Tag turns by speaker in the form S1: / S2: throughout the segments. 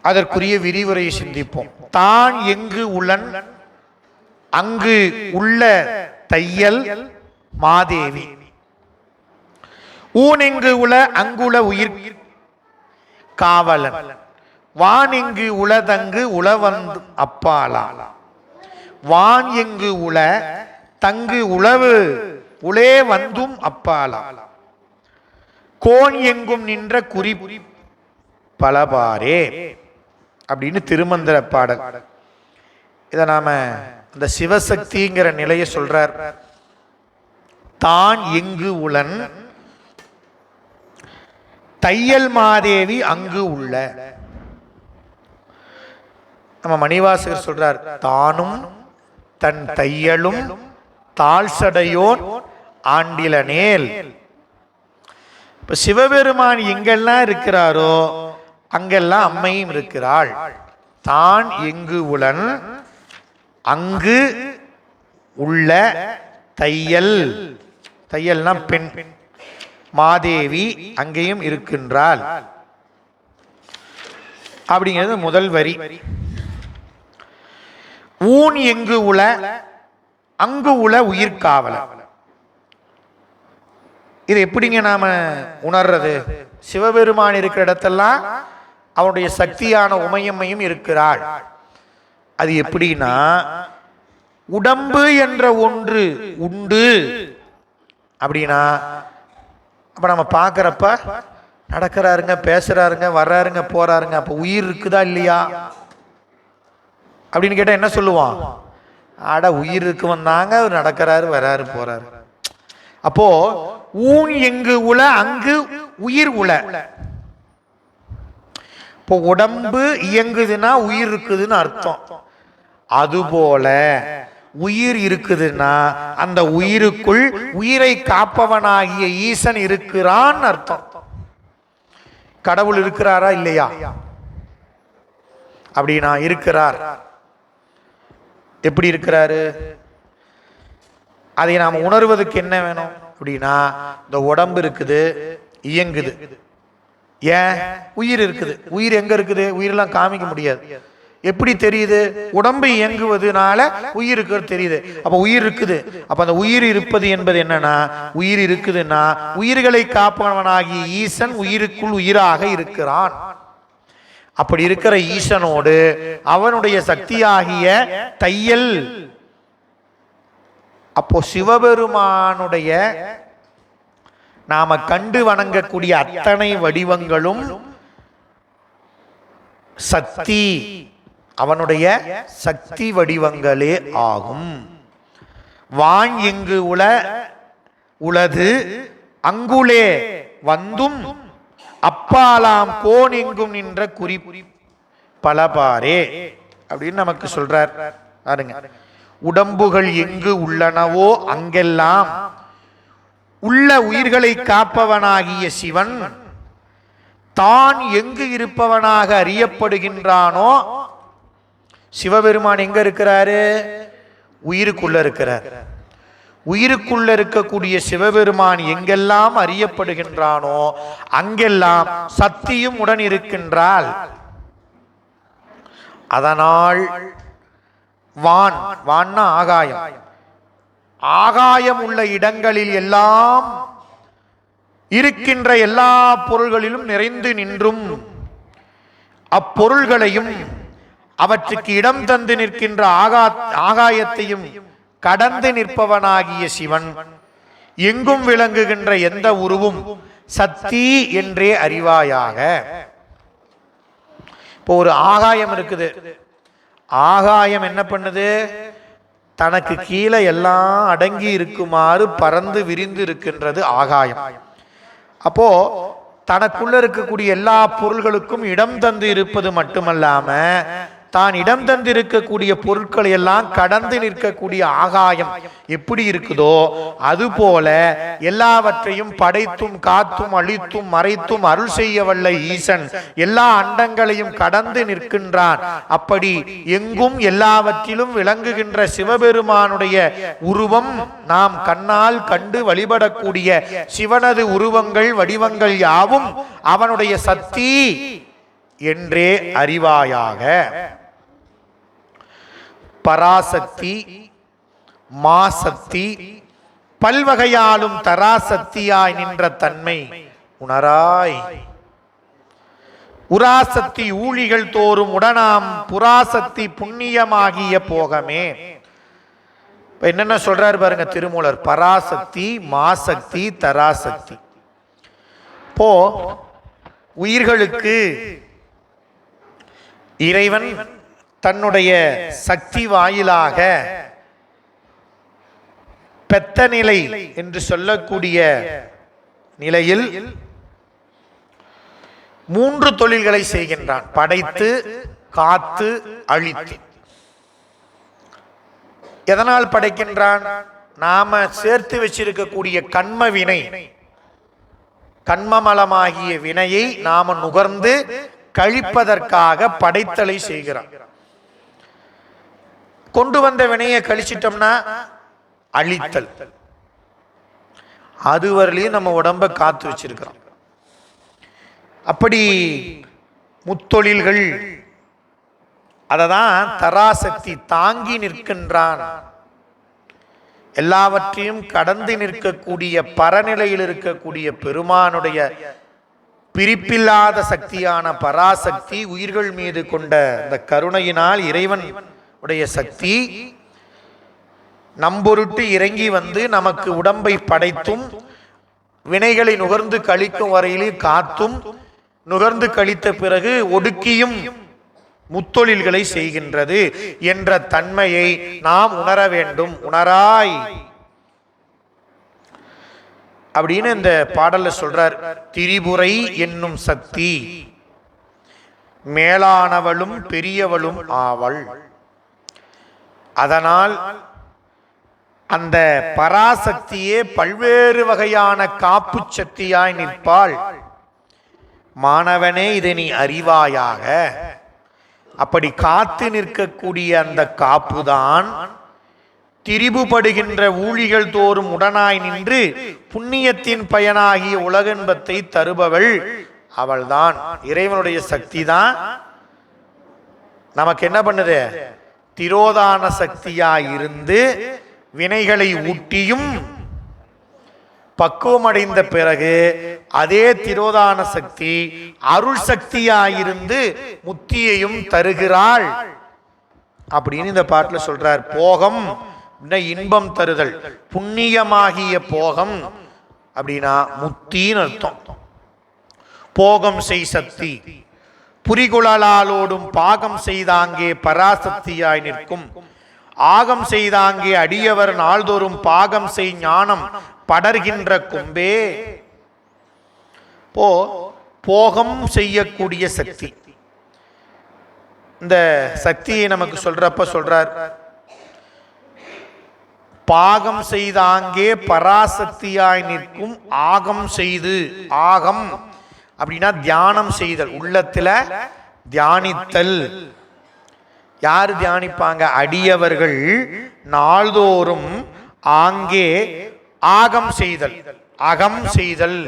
S1: அதற்குரிய விரிவுரையை சிந்திப்போம். தான் எங்கு உளன் அங்கு உள்ள தையல் மாதேவி. ஊனெங்கு உள அங்குள உயிர் காவலன். வான் எங்கு உளதங்கு உளவந்து அப்பாலா. வான் எங்கு உள தங்கு உளவு உளே வந்தும் அப்பாலா. கோன் எங்கும் நின்ற குறி பலபாரே அப்படின்னு திருமந்திர பாடல். இதை நாம இந்த சிவசக்திங்கிற நிலையை சொல்றார். தான் எங்கு உளன் தையல் மாதேவி அங்கு உள்ள. நம்ம மணிவாசகர் சொல்றார், தானும் தன் தையலும் தாழ் சடையோன் ஆண்டிலனேல். இப்ப சிவபெருமான் எங்கெல்லாம் இருக்கிறாரோ அங்கெல்லாம் அம்மையும் இருக்கிறாள். தான் எங்கு உளன் அங்கு உள்ள தையல், தையல்னா பெண், மாதேவி அங்கேயும் இருக்கின்றாள் அப்படிங்கிறது முதல் வரி. ஊன் எங்கு உள அங்கு உள உயிர்காவலன். இது எப்படிங்க நாம உணர்றது? சிவபெருமான் இருக்கிற இடத்தெல்லாம் அவனுடைய சக்தியான உமையம்மையும் இருக்கிறாள். அது எப்படின்னா, உடம்பு என்ற ஒன்று உண்டு அப்படின்னா, அப்ப நம்ம பார்க்கறப்ப நடக்கிறாருங்க, பேசுறாருங்க, வர்றாருங்க, போறாருங்க, அப்ப உயிர் இருக்குதா இல்லையா அப்படின்னு கேட்டா என்ன சொல்லுவான்? ஆட உயிர் இருக்கு, வந்தாங்க, நடக்கிறாரு, வர்றாரு, போறாரு. அப்போ ஊன் எங்கு உள அங்கு உயிர் உள. இப்போ உடம்பு இயங்குதுன்னா உயிர் இருக்குதுன்னு அர்த்தம். அதுபோல உயிர் இருக்குதுன்னா அந்த உயிருக்குள் உயிரை காப்பவனாகிய ஈசன் இருக்கிறான் அர்த்தம். கடவுள் இருக்கிறாரா இல்லையா? அப்படின்னா இருக்கிறார். எப்படி இருக்கிறாரு? அதை நாம் உணர்வதற்கு என்ன வேணும் அப்படின்னா, இந்த உடம்பு இருக்குது, இயங்குது. ஏன்? உயிர் இருக்குது. உயிர் எங்க இருக்குது? உயிரெல்லாம் காமிக்க முடியாது. எப்படி தெரியுது? உடம்பு இயங்குவதனால உயிர் இருக்கிறது தெரியுது. அப்ப உயிர் இருக்குது. அப்ப அந்த உயிர் இருப்பது என்பது என்னன்னா, உயிர் இருக்குதுன்னா உயிர்களை காப்பவனாகிய ஈசன் உயிருக்குள் உயிராக இருக்கிறான். அப்படி இருக்கிற ஈசனோடு அவனுடைய சக்தியாகிய தையல். அப்போ சிவபெருமானுடைய நாம கண்டு வணங்கக்கூடிய அத்தனை வடிவங்களும் சக்தி, அவனுடைய சக்தி வடிவங்களே ஆகும். வான் எங்கு உள உளது அங்குளே வந்தும் அப்பாலாம் கோன் எங்கும் நின்ற குறி பலபாரே அப்படின்னு நமக்கு சொல்றார். பாருங்க, உடம்புகள் எங்கு உள்ளனவோ அங்கெல்லாம் உள்ள உயிர்களை காப்பவனாகிய சிவன் தான் எங்கு இருப்பவனாக அறியப்படுகின்றானோ. சிவபெருமான் எங்க இருக்கிறாரு? உயிருக்குள்ள இருக்கிறார். உயிருக்குள்ள இருக்கக்கூடிய சிவபெருமான் எங்கெல்லாம் அறியப்படுகின்றானோ அங்கெல்லாம் சக்தியும் உடன் இருக்கின்றாள். அதனால் வான், வான்னா ஆகாயம், ஆகாயம் உள்ள இடங்களில் எல்லாம் இருக்கின்ற எல்லா பொருள்களிலும் நிறைந்து நின்றும் அப்பொருள்களையும் அவற்றுக்கு இடம் தந்து நிற்கின்ற ஆகாயத்தையும் கடந்து நிற்பவனாகிய சிவன் எங்கும் விளங்குகின்ற எந்த உருவும் சக்தி என்றே அறிவாயாக. இப்போ ஒரு ஆகாயம் இருக்குது. ஆகாயம் என்ன பண்ணுது? தனக்கு கீழே எல்லாம் அடங்கி இருக்குமாறு பறந்து விரிந்து இருக்கின்றது ஆகாயம். அப்போ தனக்குள்ள இருக்கக்கூடிய எல்லா பொருள்களுக்கும் இடம் தந்து இருப்பது மட்டுமல்லாம தான் இடம் தந்திருக்கக்கூடிய பொருட்களை எல்லாம் கடந்து நிற்கக்கூடிய ஆகாயம் எப்படி இருக்குதோ அதுபோல எல்லாவற்றையும் படைத்தும் காத்தும் அழித்தும் மறைத்தும் அருள் செய்ய வல்ல ஈசன் எல்லா அண்டங்களையும் கடந்து நிற்கின்றான். அப்படி எங்கும் எல்லாவற்றிலும் விளங்குகின்ற சிவபெருமானுடைய உருவம் நாம் கண்ணால் கண்டு வழிபடக்கூடிய சிவனது உருவங்கள் வடிவங்கள் யாவும் அவனுடைய சக்தி என்றே அறிவாயாக. பராசக்தி, மாசக்தி, பல்வகையாலும் தராசக்தியாய் நின்ற தன்மை உணராய். உராசக்தி ஊழிகள் தோறும் உடனாம் புராசக்தி புண்ணியமாகிய போகமே. என்னென்ன சொல்றாரு பாருங்க திருமூலர். பராசக்தி, மாசக்தி, தராசக்தி. இப்போ உயிர்களுக்கு இறைவன் தன்னுடைய சக்தி வாயிலாக பெத்த நிலை என்று சொல்லக்கூடிய நிலையில் 3 தொழில்களை செய்கின்றான். படைத்து, காத்து, அழித்து. எதனால் படைக்கின்றான்? நாம சேர்த்து வச்சிருக்கக்கூடிய கண்ம வினை, கண்மமலமாகிய வினையை நாம நுகர்ந்து கழிப்பதற்காக படைத்தலை செய்கிறான். கொண்டு வந்த வினையை கழிச்சிட்டோம்னா அழித்தல். அதுவரையிலும் நம்ம உடம்ப காத்து வச்சிருக்கிறோம். அப்படி முத்தொழில்கள் அததான் தராசக்தி தாங்கி நிற்கின்றான். எல்லாவற்றையும் கடந்து நிற்கக்கூடிய பரநிலையில் இருக்கக்கூடிய பெருமானுடைய பிரிப்பில்லாத சக்தியான பராசக்தி உயிர்கள் மீது கொண்ட இந்த கருணையினால் இறைவன் உடைய சக்தி நம்பொருட்டு இறங்கி வந்து நமக்கு உடம்பை படைத்தும் வினைகளை நுகர்ந்து கழிக்கும் வரையிலே காத்தும் நுகர்ந்து கழித்த பிறகு ஒடுக்கியும் முத்தொழில்களை செய்கின்றது என்ற தன்மையை நாம் உணர வேண்டும். உணராய் அப்படின்னு இந்த பாடல்ல சொல்றார். திரிபுரை என்னும் சக்தி மேலானவளும் பெரியவளும் ஆவள். அதனால் அந்த பராசக்தியே பல்வேறு வகையான காப்பு சக்தியாய் நிற்பாள். மாணவனே இதை நீ அறிவாயாக. அப்படி காத்து நிற்கக்கூடிய அந்த காப்புதான் திரிபுபடுகின்ற ஊழிகள் தோறும் உடனாய் நின்று புண்ணியத்தின் பயனாகிய உலகன்பத்தை தருபவள் அவள்தான். இறைவனுடைய சக்தி தான் நமக்கு என்ன பண்ணுது? திரோதான சக்தியாய் இருந்து வினைகளை ஊட்டியும் பக்குவமடைந்த பிறகு அதே திரோதான சக்தி அருள் சக்தியாயிருந்து முத்தியையும் தருகிறாள் அப்படின்னு இந்த பாட்டுல சொல்றார். போகம் இன்பம் தருதல், புண்ணியமாகிய போகம் அப்படின்னா முத்தின்னு அர்த்தம். போகம் செய் சக்தி புரிகுழலாலோடும் பாகம் செய்தாங்கே பராசக்தியாய் நிற்கும். ஆகம் செய்தாங்கே அடியவர் நாள்தோறும் பாகம் செய் ஞானம் படர்கின்ற கொம்பே. போகம் செய்யக்கூடிய சக்தி. இந்த சக்தியை நமக்கு சொல்றப்ப சொல்றார், பாகம் செய்தாங்கே பராசக்தியாய் நிற்கும் ஆகம் செய்து. ஆகம் அப்படின்னா தியானம் செய்தல், உள்ளத்துல தியானித்தல். யாரு தியானிப்பாங்க? அடியவர்கள் நாள்தோறும் ஆங்கே ஆகம் செய்தல். அகம் செய்தல்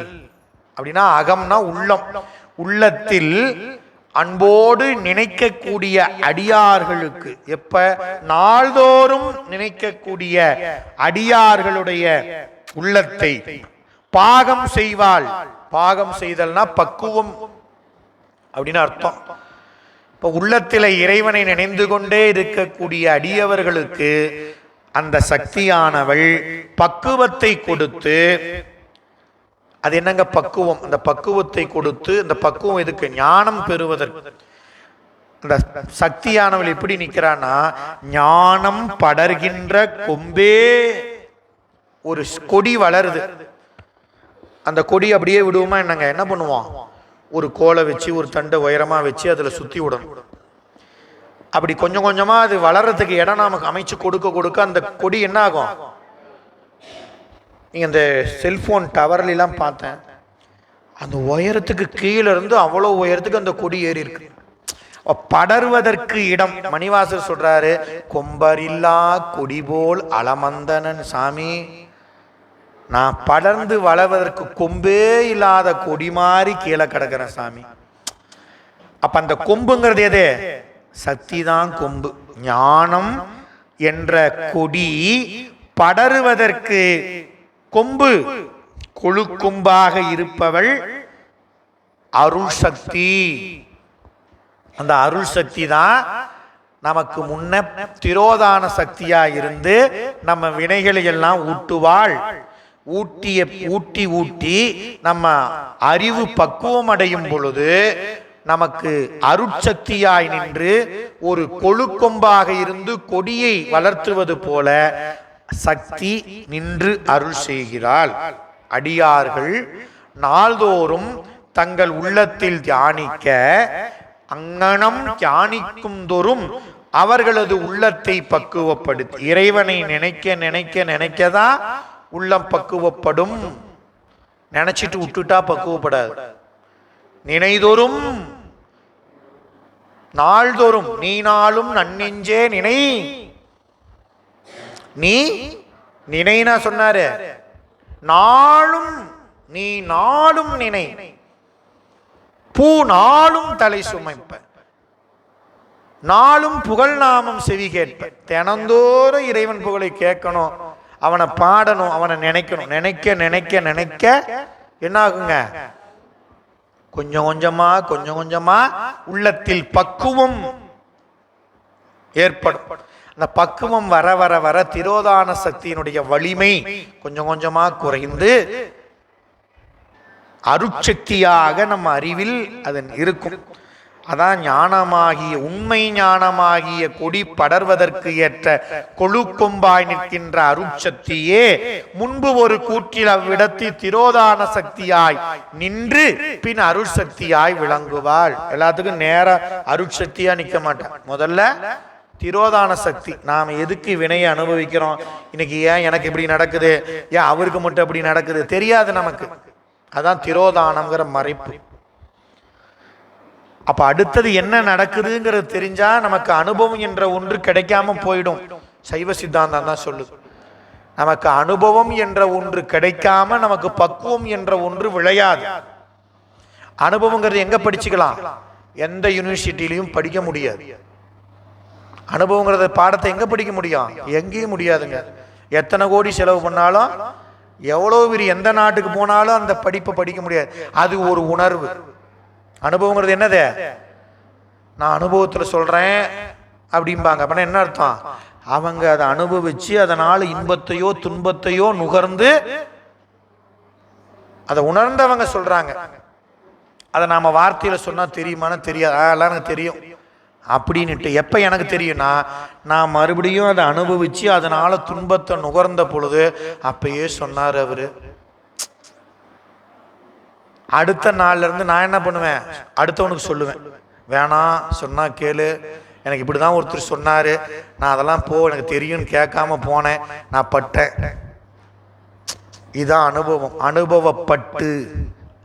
S1: அப்படின்னா அகம்னா உள்ளம். உள்ளத்தில் அன்போடு நினைக்கக்கூடிய அடியார்களுக்கு, எப்ப நாள்தோறும் நினைக்கக்கூடிய அடியார்களுடைய உள்ளத்தை பாகம் செய்வாள். பாகம் செய்தல்னா பக்குவம் அப்படின்னு அர்த்தம். இப்ப உள்ளத்தில இறைவனை நினைந்து கொண்டே இருக்கக்கூடிய அடியவர்களுக்கு அந்த சக்தியானவள் பக்குவத்தை கொடுத்து, அது என்னங்க பக்குவம்? அந்த பக்குவத்தை கொடுத்து, அந்த பக்குவம் எதுக்கு? ஞானம் பெறுவதற்கு. அந்த சக்தியானவள் எப்படி நிற்கிறான்னா, ஞானம் படர்கின்ற கொம்பே. ஒரு கொடி வளருது, அந்த கொடி அப்படியே விடுவோமா என்னங்க? என்ன பண்ணுவோம்? ஒரு கோலை வச்சு ஒரு தண்டை உயரமா வச்சு அதுல சுத்தி விடணும். அப்படி கொஞ்சம் கொஞ்சமா அது வளர்றதுக்கு இடம் நமக்கு அமைச்சு கொடுக்க கொடுக்க அந்த கொடி என்ன ஆகும்? நீங்க இந்த செல்போன் டவர்ல எல்லாம் பார்த்தேன், அந்த உயரத்துக்கு கீழே இருந்து அவ்வளவு உயரத்துக்கு அந்த கொடி ஏறி இருக்கு. படர்வதற்கு இடம். மணிவாசர் சொல்றாரு, கொம்பரில்லா கொடி போல் அலமந்தனன் சாமி, நான் படர்ந்து வளர்வதற்கு கொம்பே இல்லாத கொடி மாறி கீழே கிடக்கிறேன் சாமி. அப்ப அந்த கொம்புங்கிறது எது? சக்தி தான் கொம்பு. ஞானம் என்ற கொடி படருவதற்கு கொம்பு, கொழு கொம்பாக இருப்பவள் அருள் சக்தி. அந்த அருள் சக்தி தான் நமக்கு முன்ன திரோதான சக்தியா இருந்து நம்ம வினைகளை எல்லாம் ஊட்டுவாள். ஊட்டி ஊட்டி நம்ம அறிவு பக்குவம் அடையும் பொழுது நமக்கு அருட்சக்தியாய் நின்று ஒரு கொழுக்கொம்பாக இருந்து கொடியை வளர்த்துவது போல சக்தி நின்று அருள் செய்கிறாள். அடியார்கள் நாள்தோறும் தங்கள் உள்ளத்தில் தியானிக்க, அங்கனம் தியானிக்கும் தோறும் அவர்களது உள்ளத்தை பக்குவப்படுத்தி, இறைவனை நினைக்க நினைக்க நினைக்கதான் உள்ளம் பக்குவப்படும். நினைச்சிட்டு விட்டுட்டா பக்குவப்படாது. நினைதோறும் நாள்தோறும் நீ நாளும் நன்னெஞ்சே நினை. நீ நினைனா சொன்னாரு, நாளும் நீ நாளும் நினை, பூ நாளும் தலை சுமைப்ப, நாளும் புகழ் நாமம் செவி கேட்ப. தினந்தோறும் இறைவன் புகழை கேட்கணும், அவனை பாடணும், அவனை நினைக்கணும். நினைக்க நினைக்க நினைக்க என்ன ஆகுங்க? கொஞ்சம் கொஞ்சமா கொஞ்சம் கொஞ்சமா உள்ளத்தில் பக்குவம் ஏற்படும். அந்த பக்குவம் வர வர வர திரோதான சக்தியினுடைய வலிமை கொஞ்சம் கொஞ்சமா குறைந்து அருட்சக்தியாக நம்ம அறிவில் அதன் இருக்கும். அதான் ஞானமாகிய, உண்மை ஞானமாகிய கொடி படர்வதற்கு ஏற்ற கொழுக்கொம்பாய் நிற்கின்ற அருட்சக்தியே முன்பு ஒரு கூற்றில் அவ்விடத்தில் திரோதான சக்தியாய் நின்று பின் அருள் சக்தியாய் விளங்குவாள். எல்லாத்துக்கும் நேர அருட்சக்தியா நிக்க மாட்டான். முதல்ல திரோதான சக்தி. நாம எதுக்கு வினையை அனுபவிக்கிறோம்? இன்னைக்கு ஏன் எனக்கு இப்படி நடக்குது, ஏன் அவருக்கு மட்டும் இப்படி நடக்குது தெரியாது நமக்கு. அதான் திரோதானம்ங்கிற மறைப்பு. அப்ப அடுத்தது என்ன நடக்குதுங்கிறது தெரிஞ்சா நமக்கு அனுபவம் என்ற ஒன்று கிடைக்காம போயிடும். சைவ சித்தாந்தம் தான் சொல்லுது, நமக்கு அனுபவம் என்ற ஒன்று கிடைக்காம நமக்கு பக்குவம் என்ற ஒன்று விளையாது. அனுபவங்கிறது எங்க படிச்சுக்கலாம்? எந்த யூனிவர்சிட்டிலையும் படிக்க முடியாது. அனுபவங்கிறத பாடத்தை எங்க படிக்க முடியும்? எங்கேயும் முடியாதுங்க. எத்தனை கோடி செலவு பண்ணாலும், எவ்வளவு பெரிய எந்த நாட்டுக்கு போனாலும் அந்த படிப்பை படிக்க முடியாது. அது ஒரு உணர்வு. அனுபவங்கிறது என்னது? நான் அனுபவத்துல சொல்றேன் அப்படிம்பாங்க. அப்படின்னா என்ன அர்த்தம்? அவங்க அதை அனுபவிச்சு அதனால இன்பத்தையோ துன்பத்தையோ நுகர்ந்து அதை உணர்ந்தவங்க சொல்றாங்க. அதை நாம வார்த்தையில சொன்னா தெரியுமான்னு தெரியாது. அதெல்லாம் எனக்கு தெரியும் அப்படின்னுட்டு எப்ப எனக்கு தெரியும்னா, நான் மறுபடியும் அதை அனுபவிச்சு அதனால துன்பத்தை நுகர்ந்த பொழுது அப்பயே சொன்னார் அவரு. அடுத்த நாள்ல இருந்து நான் என்ன பண்ணுவேன்? அடுத்தவனுக்கு சொல்லுவேன். வேணாம், சொன்னா கேளு, எனக்கு இப்படிதான் ஒருத்தர் சொன்னாரு, நான் அதெல்லாம் எனக்கு தெரியும்னு கேட்காம போனேன், நான் பட்டேன். இதான் அனுபவம். அனுபவப்பட்டு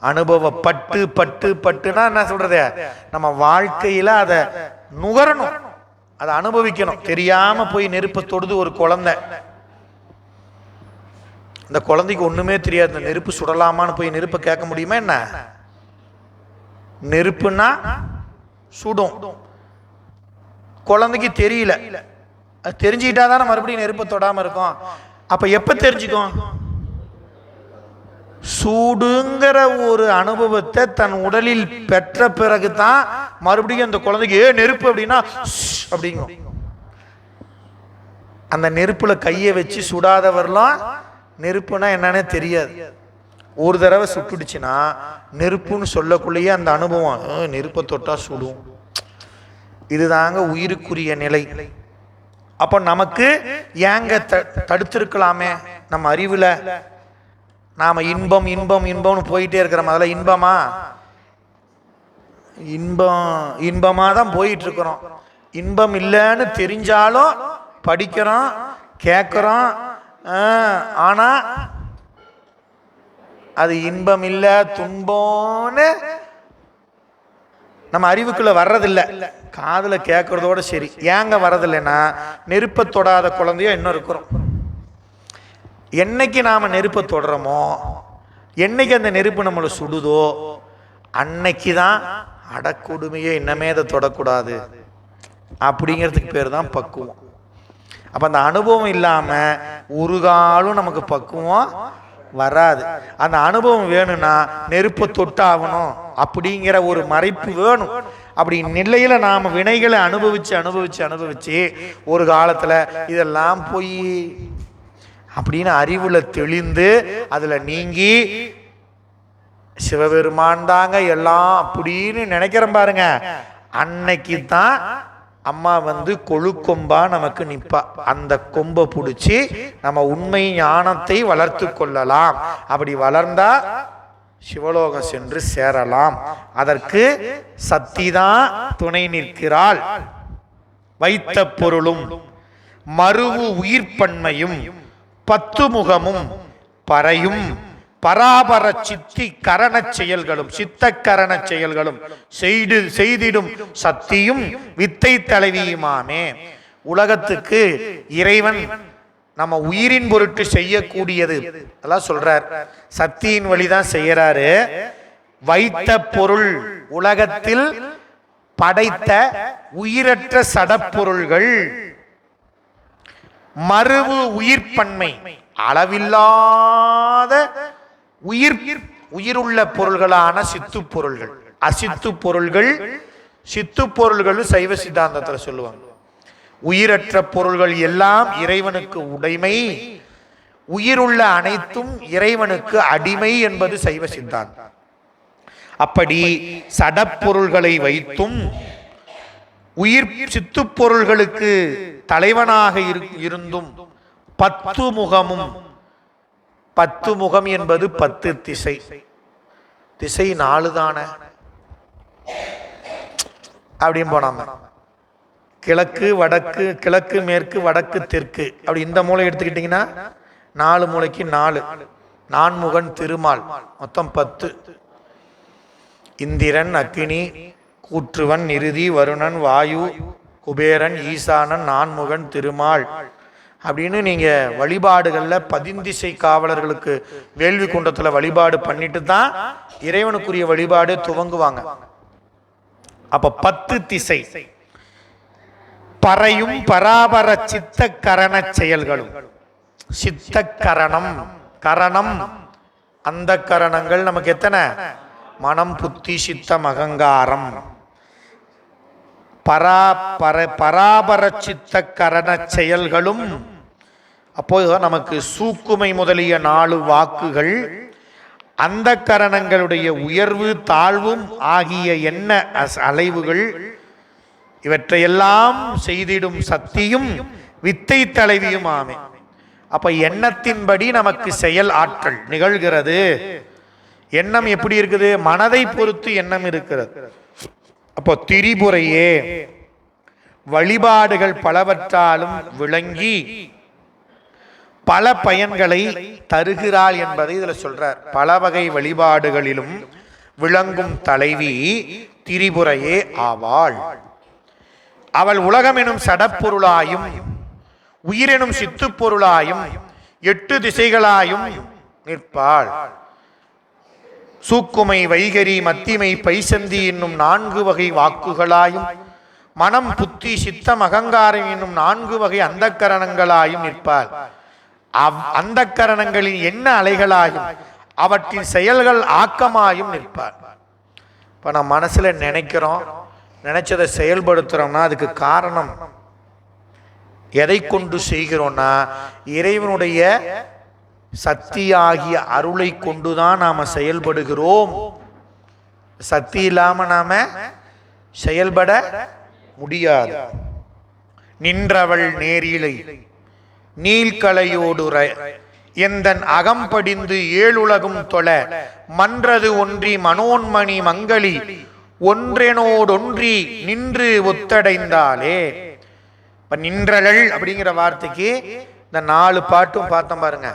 S1: அனுபவப்பட்டு பட்டு பட்டுனா என்ன சொல்றது? நம்ம வாழ்க்கையில அதை நுகரணும், அதை அனுபவிக்கணும். தெரியாம போய் நெருப்பை தொடுது ஒரு குழந்தை. இந்த குழந்தைக்கு ஒண்ணுமே தெரியாது. இந்த நெருப்பு சுடலாமான்னு போய் நெருப்பை கேட்க முடியுமா என்ன? நெருப்புன்னா சுடும். குழந்தைக்கு தெரியல. அது தெரிஞ்சுக்கிட்டாதானே மறுபடியும் நெருப்பை தொடாம இருக்கும். அப்ப எப்ப தெரிஞ்சுக்கும்? சூடுங்கிற ஒரு அனுபவத்தை தன் உடலில் பெற்ற பிறகுதான் மறுபடியும் அந்த குழந்தைக்கு நெருப்பு அப்படின்னா அப்படிங்கும். அந்த நெருப்புல கையை வச்சு சுடாதவரெல்லாம் நெருப்புனா என்னன்னே தெரியாது. ஒரு தடவை சுட்டுடுச்சுன்னா நெருப்புன்னு சொல்லக்குள்ளேயே அந்த அனுபவம், நெருப்பை தொட்டா சுடும். இதுதாங்க உயிருக்குரிய நிலை. அப்ப நமக்கு ஏங்க தடுத்திருக்கலாமே? நம்ம அறிவுல நாம இன்பம் இன்பம் இன்பம்னு போயிட்டே இருக்கிறோம். அதில் இன்பமா? இன்பமா தான் போயிட்டு இருக்கிறோம். இன்பம் இல்லைன்னு தெரிஞ்சாலும் படிக்கிறோம், கேட்கிறோம். ஆனா அது இன்பம் இல்லை துன்பம்னு நம்ம அறிவுக்குள்ள வர்றதில்லை. காதுல கேட்கறதோட சரி. ஏங்க வர்றதில்லைன்னா, நெருப்பை தொடாத குழந்தையோ இன்னும் இருக்கிறோம். என்னைக்கு நாம நெருப்பை தொடரமோ, என்னைக்கு அந்த நெருப்பு நம்மளை சுடுதோ, அன்னைக்கு தான் அடக்கொடுமையே இன்னமே அதை தொடக்கூடாது அப்படிங்கிறதுக்கு பேர் தான் பக்குவம். அப்ப அந்த அனுபவம் இல்லாம ஒரு காலம் நமக்கு பக்குவம் வராது. அந்த அனுபவம் வேணும்னா நெருப்பை தொட்டாகணும் அப்படிங்கிற ஒரு மறைப்பு வேணும். அப்படி நிலையில நாம வினைகளை அனுபவிச்சு அனுபவிச்சு அனுபவிச்சு ஒரு காலத்துல இதெல்லாம் போய் அப்படின்னு அறிவுல தெளிந்து அதுல நீங்கி சிவபெருமான் தாங்க எல்லாம் அப்படின்னு நினைக்கிறோம் பாருங்க, அன்னைக்கு தான் அம்மா கொழுக்கொம்பா நமக்கு நிப்பா. அந்த கொம்பை பிடிச்சி நம்ம உண்மை ஞானத்தை வளர்த்து கொள்ளலாம். அப்படி வளர்ந்தா சிவலோகம் சென்று சேரலாம். அதற்கு சக்திதான் துணை நிற்கிறாள். வைத்த பொருளும் மருவு உயிர்ப்பன்மையும் 10 முகமும் பறையும் பராபர சித்தி கரண செயல்களும் சித்தக்கரண செயல்களும் செய்திடும் சக்தியும் வித்தை தலைவியுமாமே. உலகத்துக்கு இறைவன் நம்ம உயிரின் பொருட்டு செய்யக்கூடியது அதெல்லாம் சொல்றார். சக்தியின் வழிதான் செய்யறாரு. வைத்த பொருள் உலகத்தில் படைத்த உயிரற்ற சடப்பொருள்கள், மருவு உயிர்ப்பன்மை அளவில்லாத உயிருள்ள பொருள்களான சித்து பொருள்கள், அசித்து பொருள்கள். சித்து பொருள்கள் சைவ சித்தாந்தத்தில் சொல்லுவாங்க. உயிரற்ற பொருள்கள் எல்லாம் இறைவனுக்கு உடைமை, உயிருள்ள அனைத்தும் இறைவனுக்கு அடிமை என்பது சைவ சித்தாந்தம். அப்படி சடப்பொருள்களை வைத்தும் உயிர் சித்து பொருள்களுக்கு தலைவனாக இருந்தும் 10 முகமும், 10 முகம் என்பது 10 திசை. திசை 4 தானே அப்படின்னு போனாம கிழக்கு வடக்கு, கிழக்கு மேற்கு வடக்கு தெற்கு, அப்படி இந்த மூலை எடுத்துக்கிட்டீங்கன்னா 4 மூலைக்கு 4. நான்முகன் திருமால் மொத்தம் 10. இந்திரன், அக்கினி, கூற்றுவன், நிருதி, வருணன், வாயு, குபேரன், ஈசானன், நான்முகன் திருமால் அப்படின்னு நீங்க வழிபாடுகள்ல 10 திசை காவலர்களுக்கு வேள்வி குண்டத்துல வழிபாடு பண்ணிட்டு தான் இறைவனுக்குரிய வழிபாடு துவங்குவாங்க. அப்ப 10 திசை பறையும் பராபர சித்த கரண செயல்களும். சித்த கரணம், கரணம் அந்த கரணங்கள் நமக்கு எத்தனை? மனம், புத்தி, சித்தம், அகங்காரம். பராபர சித்த கரண செயல்களும். அப்போ நமக்கு சூக்குமை முதலிய 4 வாக்குகள், அந்த கரணங்களுடைய உயர்வு தாழ்வும் ஆகிய எண்ண அலைவுகள், இவற்றையெல்லாம் செய்திடும் சக்தியும் வித்தை தலைவியும் ஆமே. அப்ப எண்ணத்தின்படி நமக்கு செயல் ஆற்றல் நிகழ்கிறது. எண்ணம் எப்படி இருக்குது? மனதை பொறுத்து எண்ணம் இருக்கிறது. அப்போ திரிபுரையே வழிபாடுகள் பலவற்றாலும் விளங்கி பல பயன்களை தருகிறாள் என்பதை இதுல சொல்றார். பல வகை வழிபாடுகளிலும் விளங்கும் தலைவி திரிபுரையே ஆவாள். அவள் உலகம் எனும் சடப்பொருளாயும் உயிரெனும் சித்து பொருளாயும் 8 திசைகளாயும் நிற்பாள். சூக்குமை, வைகரி, மத்திமை, பைசந்தி என்னும் 4 வகை வாக்குகளாயும், மனம், புத்தி, சித்தம், அகங்காரம் என்னும் 4 வகை அந்த கரணங்களாயும் நிற்பாள். அந்த கரணங்களின் என்ன அலைகளாயும் அவற்றின் செயல்கள் ஆக்கமாயும் நிற்பாள். இப்ப நம்ம மனசுல நினைக்கிறோம், நினைச்சதை செயல்படுத்துறோம்னா அதுக்கு காரணம் எதை கொண்டு செய்கிறோம்னா இறைவனுடைய சக்தியாகிய அருளை கொண்டுதான் நாம செயல்படுகிறோம். சக்தி இல்லாம நாம செயல்பட முடியாது. நின்றவள் நேரிலை நீள்கலையோடு எந்தன் அகம்படிந்து 7 உலகும் தொழ மன்றது ஒன்றி மனோன்மணி மங்களி ஒன்றெனோடொன்றி நின்று ஒத்தடைந்தாலே. இப்ப நின்றவள் அப்படிங்கிற வார்த்தைக்கு இந்த 4 பாட்டும் பார்த்தோம் பாருங்க.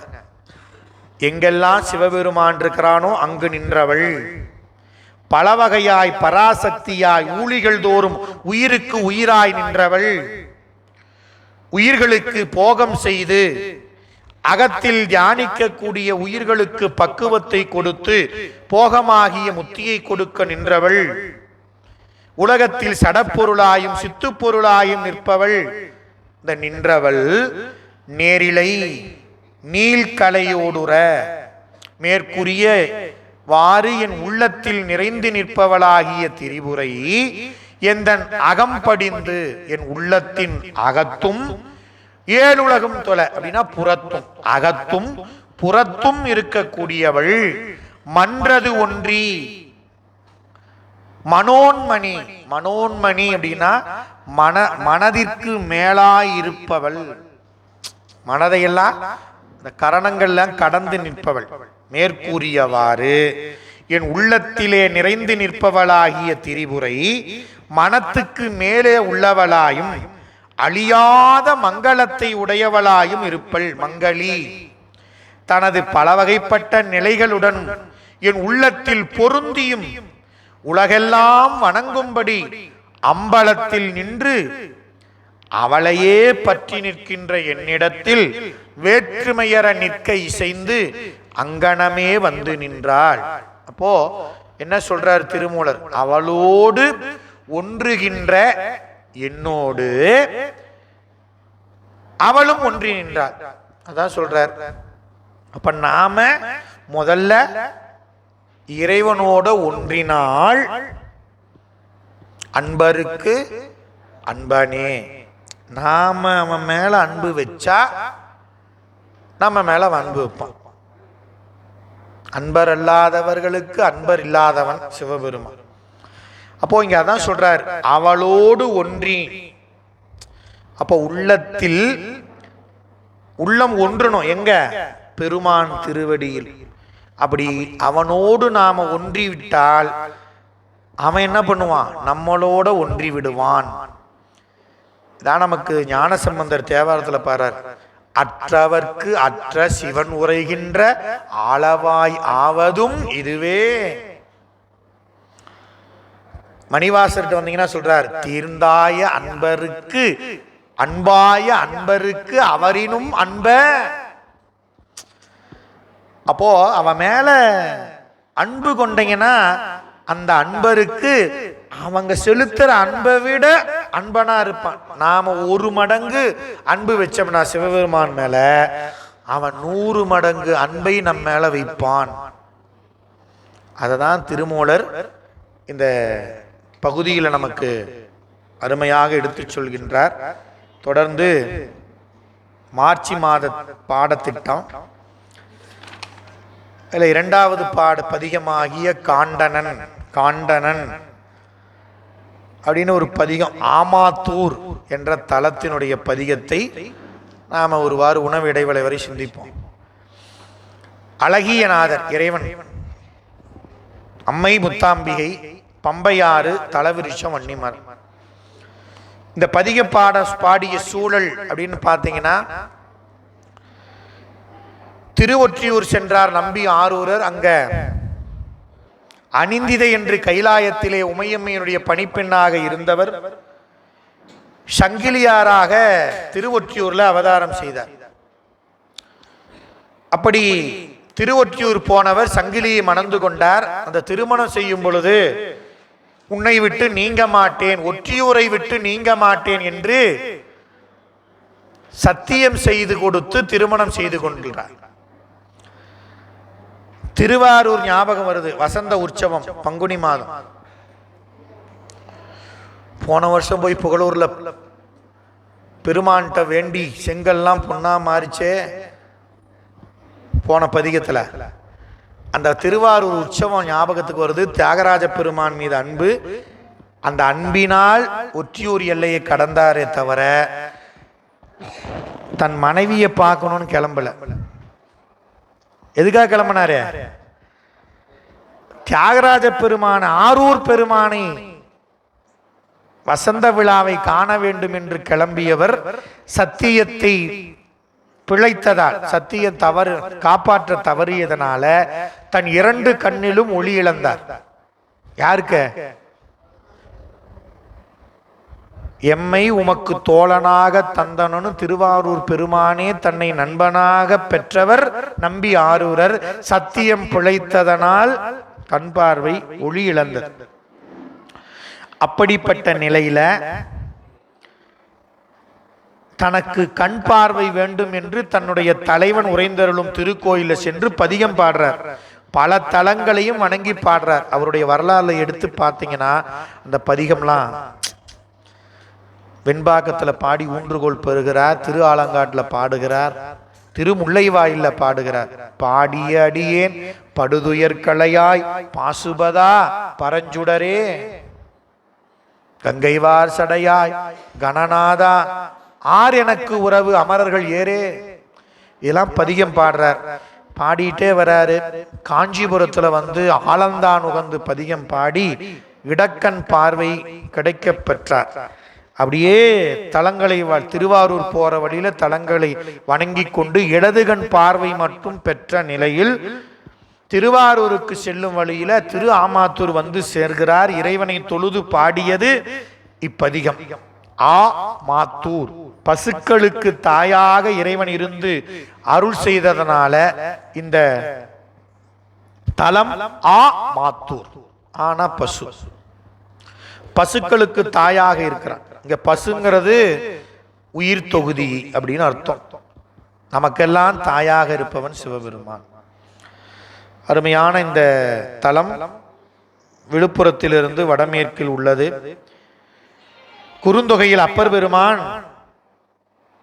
S1: எங்கெல்லாம் சிவபெருமான் இருக்கிறானோ அங்கு நின்றவள். பல வகையாய் பராசக்தியாய் ஊழிகள் தோறும் உயிருக்கு உயிராய் நின்றவள். உயிர்களுக்கு போகம் செய்து அகத்தில் தியானிக்கக்கூடிய உயிர்களுக்கு பக்குவத்தை கொடுத்து போகமாகிய முத்தியை கொடுக்க நின்றவள். உலகத்தில் சடப்பொருளாயும் சித்துப்பொருளாயும் நிற்பவள். இந்த நின்றவள் நேரிலை நீள்கலையோடுற மேற்கூறிய வாறு என் உள்ளத்தில் நிறைந்து நிற்பவளாகிய திரிபுரை எந்தன் அகம்படிந்து என் உள்ளத்தின் அகத்தும் ஏழுலகும் தொலை அப்படின்னா புறத்தும் அகத்தும் புறத்தும் இருக்கக்கூடியவள். மன்றது ஒன்றி மனோன்மணி. மனோன்மணி அப்படின்னா மனதிற்கு மேலாய் இருப்பவள். மனதையெல்லாம் இந்த கரணங்கள்லாம் கடந்து நிற்பவள். மேற்கூறியவாறு என் உள்ளத்திலே நிறைந்து நிற்பவளாகிய திரிபுரை மனத்துக்கு மேலே உள்ளவளாயும் அழியாத மங்களத்தை உடையவளாயும் இருப்பள். மங்களி தனது பல வகைப்பட்ட நிலைகளுடன் என் உள்ளத்தில் பொருந்தியும் உலகெல்லாம் வணங்கும்படி அம்பலத்தில் நின்று அவளையே பற்றி நிற்கின்ற என்னிடத்தில் வேற்றுமையற நிற்க இசைந்து அங்கனமே வந்து நின்றாள். அப்போ என்ன சொல்றார் திருமூலர்? அவளோடு ஒன்றுகின்ற என்னோடு அவளும் ஒன்றி நின்றாள். அதான் சொல்றார். அப்ப நாம முதல்ல இறைவனோட ஒன்றினால் அன்பருக்கு அன்பனே. நாம அவன் மேல அன்பு வச்சா நம்ம மேல அன்பு வைப்பான். அன்பர் அல்லாதவர்களுக்கு அன்பர் இல்லாதவன் சிவபெருமான். அப்போ இங்க அதான் சொல்றார், அவளோடு ஒன்றி. அப்போ உள்ளத்தில் உள்ளம் ஒன்றணும் எங்க? பெருமான் திருவடியில். அப்படி அவனோடு நாம ஒன்றி விட்டால் அவன் என்ன பண்ணுவான்? நம்மளோட ஒன்றி விடுவான். இதான் நமக்கு ஞானசம்பந்தர் தேவாரத்தில் பாரார், அற்றவர்க்கு அற்ற சிவன் உரைகின்ற ஆளவாய் ஆவதும் இதுவே. மணிவாசர்கிட்ட வந்தீங்கன்னா சொல்றார், தீர்ந்தாய அன்பருக்கு அன்பாய அன்பருக்கு அவரினும் அன்ப. அப்போ அவன் மேல அன்பு கொண்டீங்கன்னா அந்த அன்பருக்கு அவங்க செலுத்துற அன்பை விட அன்பனா இருப்பான். நாம 1 மடங்கு அன்பு வச்சோம்னா சிவபெருமான் மேல, அவன் 100 மடங்கு அன்பை நம் மேல வைப்பான். அததான் திருமூலர் இந்த பகுதியில் நமக்கு அருமையாக எடுத்து சொல்கின்றார். தொடர்ந்து மார்ச் மாத பாடத்திட்டம் இல்லை 2வது பதிகமாகிய காண்டனன். காண்டனன் அப்படின்னு ஒரு பதிகம், ஆமாத்தூர் என்ற தலத்தினுடைய பதிகத்தை நாம ஒருவாறு உணவு இடைவேளை வரை சிந்திப்போம். அழகியநாதர் இறைவன், அம்மை முத்தாம்பிகை, பம்பையாறு, தலவிருஷம், வன்னிமர். இந்த பதிக பாடிய சூழல் அப்படின்னு பார்த்தீங்கன்னா, திருவொற்றியூர் சென்றார் நம்பி ஆரூரர். அங்க அனிந்திதை என்று கைலாயத்திலே உமையம்மையினுடைய பணிப்பெண்ணாக இருந்தவர் சங்கிலியாராக திருவொற்றியூர்ல அவதாரம் செய்தார். அப்படி திருவொற்றியூர் போனவர் சங்கிலியை மணந்து கொண்டார். அந்த திருமணம் செய்யும் பொழுது, உன்னை விட்டு நீங்க மாட்டேன், ஒற்றியூரை விட்டு நீங்க மாட்டேன் என்று சத்தியம் செய்து கொடுத்து திருமணம் செய்து கொள்கிறார். திருவாரூர் ஞாபகம் வருது. வசந்த உற்சவம் பங்குனி மாதம். போன வருஷம் போய் புகழூர்ல பெருமான்கிட்ட வேண்டி செங்கல்லாம் பொன்னா மாறிச்சே போன பதிகத்துல. அந்த திருவாரூர் உற்சவம் ஞாபகத்துக்கு வருது. தியாகராஜ பெருமான் மீது அன்பு, அந்த அன்பினால் ஒற்றியூர் எல்லையை கடந்தாரே தவிர தன் மனைவியை பார்க்கணும்னு கிளம்பல. எதுக்காக கிளம்பினாரு? தியாகராஜ பெருமான ஆரூர் பெருமானை வசந்த விழாவை காண வேண்டும் என்று கிளம்பியவர் சத்தியத்தை பிழைத்ததால், சத்திய தவறு காப்பாற்ற தவறியதனால தன் 2 கண்ணிலும் ஒளி இழந்தார். யாருக்கு? எம்மை உமக்கு தோழனாக தந்தனு திருவாரூர் பெருமானே தன்னை நண்பனாக பெற்றவர் நம்பி ஆரூரர். சத்தியம் பிழைத்ததனால் கண் பார்வை ஒளி இழந்தது. அப்படிப்பட்ட நிலையில தனக்கு கண் பார்வை வேண்டும் என்று தன்னுடைய தலைவன் உறைந்தருளும் திருக்கோயில சென்று பதிகம் பாடுறார். பல தலங்களையும் வணங்கி பாடுறார். அவருடைய வரலாறுல எடுத்து பார்த்தீங்கன்னா அந்த பதிகம்லாம் வெண்பாக்கத்தில் பாடி ஊன்றுகோல் பெறுகிறார், திரு ஆலங்காட்டில் பாடுகிறார், திருமுல்லைவாயில பாடுகிறார். பாடிய அடியேன் படுதுயர் பாசுபதா பரஞ்சுடரே கங்கைவார் சடையாய் கணநாதா ஆர் எனக்கு உறவு அமரர்கள் ஏரே, இதெல்லாம் பதிகம் பாடுறார். பாடிட்டே வராரு. காஞ்சிபுரத்துல வந்து ஆலந்தான் உகந்து பதிகம் பாடி இடக்கண் பார்வை கிடைக்க பெற்றார். அப்படியே தலங்களை திருவாரூர் போற வழியில தலங்களை வணங்கி கொண்டு இடதுகண் பார்வை மட்டும் பெற்ற நிலையில் திருவாரூருக்கு செல்லும் வழியில திரு ஆமாத்தூர் வந்து சேர்கிறார். இறைவனை தொழுது பாடியது இப்பதிகம். ஆ மாத்தூர், பசுக்களுக்கு தாயாக இறைவன் இருந்து அருள் செய்ததனால இந்த தலம் ஆ மாத்தூர். ஆனா பசு, பசுக்களுக்கு தாயாக இருக்கிறான். இங்க பசுங்கிறது உயிர் தொகுதி அப்படின்னு அர்த்தம். நமக்கெல்லாம் தாயாக இருப்பவன் சிவபெருமான். அருமையான இந்த தலம் விழுப்புரத்திலிருந்து வடமேற்கில் உள்ளது. குறுந்தொகையில் அப்பர் பெருமான்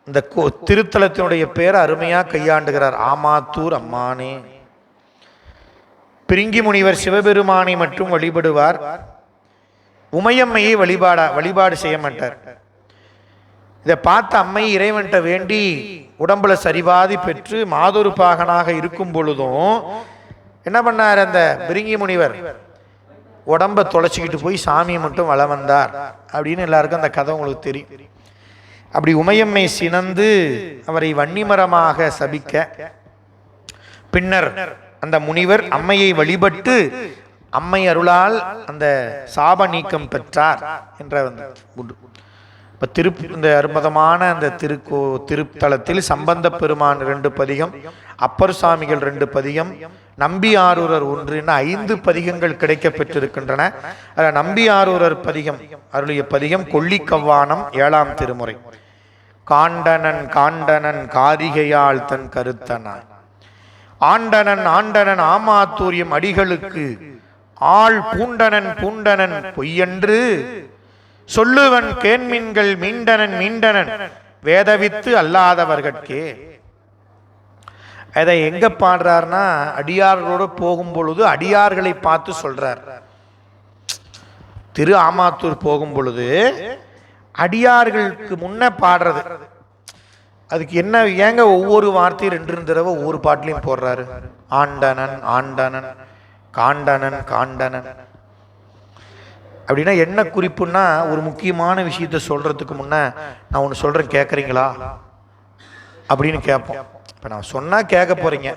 S1: இந்த திருத்தலத்தினுடைய பேர் அருமையா கையாண்டுகிறார். ஆமாத்தூர் அம்மானே. பிரிங்கி முனிவர் சிவபெருமானை மட்டும் வழிபடுவார். உமையம்மையை வழிபாடு செய்ய மாட்டார். இதை பார்த்த அம்மை இறைவன்ட்ட வேண்டி உடம்புல சரிபாதி பெற்று மாதொரு பாகனாக இருக்கும் பொழுதும் என்ன பண்ணார் அந்த பிரிங்கி முனிவர்? உடம்ப தொலைச்சிக்கிட்டு போய் சாமியை மட்டும் வளம் வந்தார் அப்படின்னு எல்லாருக்கும் அந்த கதை உங்களுக்கு தெரியும். அப்படி உமையம்மை சினந்து அவரை வன்னிமரமாக சபிக்க பின்னர் அந்த முனிவர் அம்மையை வழிபட்டு அம்மை அருளால் அந்த சாப நீக்கம் பெற்றார் என்ற இந்த அற்புதமான அந்த திருத்தலத்தில் சம்பந்த பெருமான் 2 பதிகம், அப்பர் சுவாமிகள் 2 பதிகம், நம்பி ஆரூரர் 1 என 5 பதிகங்கள் கிடைக்க பெற்றிருக்கின்றன. நம்பி ஆரூரர் பதிகம் அருளிய பதிகம் கொல்லிக்கவ்வானம் 7ஆம் திருமுறை. காண்டனன் காண்டனன் காரிகையால் தன் கருத்தனாய் ஆண்டனன் ஆண்டனன் ஆமாத்தூரியம் அடிகளுக்கு ஆள் பூண்டனன் பூண்டனன் பொய்யன்று சொல்லுவன் கேண்மின்கள் மீண்டனன் மீண்டனன் வேதவித்து அல்லாதவர்கட்கே. அதை எங்க பாடுறார்னா அடியார்களோடு போகும் பொழுது அடியார்களை பார்த்து சொல்றார். திரு ஆமாத்தூர் போகும் பொழுது அடியார்களுக்கு முன்ன பாடுறது. அதுக்கு என்ன ஏங்க ஒவ்வொரு வார்த்தையும் 2 தடவை ஒவ்வொரு பாட்டிலையும் போடுறாரு? ஆண்டனன் ஆண்டனன் காண்டனன் காண்டனன் அப்படின்னா என்ன குறிப்புன்னா, ஒரு முக்கியமான விஷயத்த சொல்றதுக்கு முன்ன நான் ஒன்று சொல்றேன் கேட்குறீங்களா அப்படின்னு கேட்போம். இப்போ நான் சொன்னா கேட்க போறீங்க.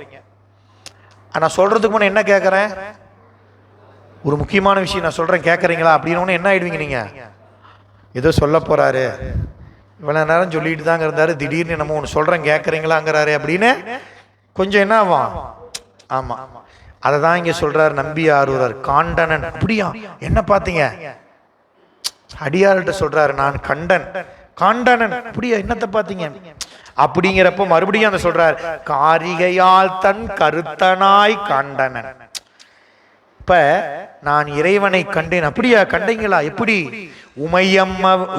S1: நான் சொல்றதுக்கு முன்ன என்ன கேட்குறேன்? ஒரு முக்கியமான விஷயம் நான் சொல்றேன் கேட்குறீங்களா அப்படின்னு என்ன ஆயிடுவீங்க நீங்க? ஏதோ சொல்ல போறாரு, இவ்வளவு நேரம் சொல்லிட்டு தாங்க இருந்தாரு, திடீர்னு நம்ம ஒன்று சொல்றேன் கேட்குறீங்களாங்கிறாரு அப்படின்னு கொஞ்சம் என்ன ஆகும்? ஆமா, அதை தான் இங்க சொல்றாரு நம்பி ஆரூரர். காண்டனன், அப்படியா என்ன பார்த்தீங்க? அடியார்கிட்ட சொல்றாரு நான் கண்டன். காண்டனன், அப்படியா என்னத்தை பார்த்தீங்க? அப்படிங்கிறப்ப மறுபடியும் அந்த சொல்றாரு காரிகையால் தன் கருத்தனாய் காண்டனன். இப்ப நான் இறைவனை கண்டேன். அப்படியா கண்டீங்களா? எப்படி?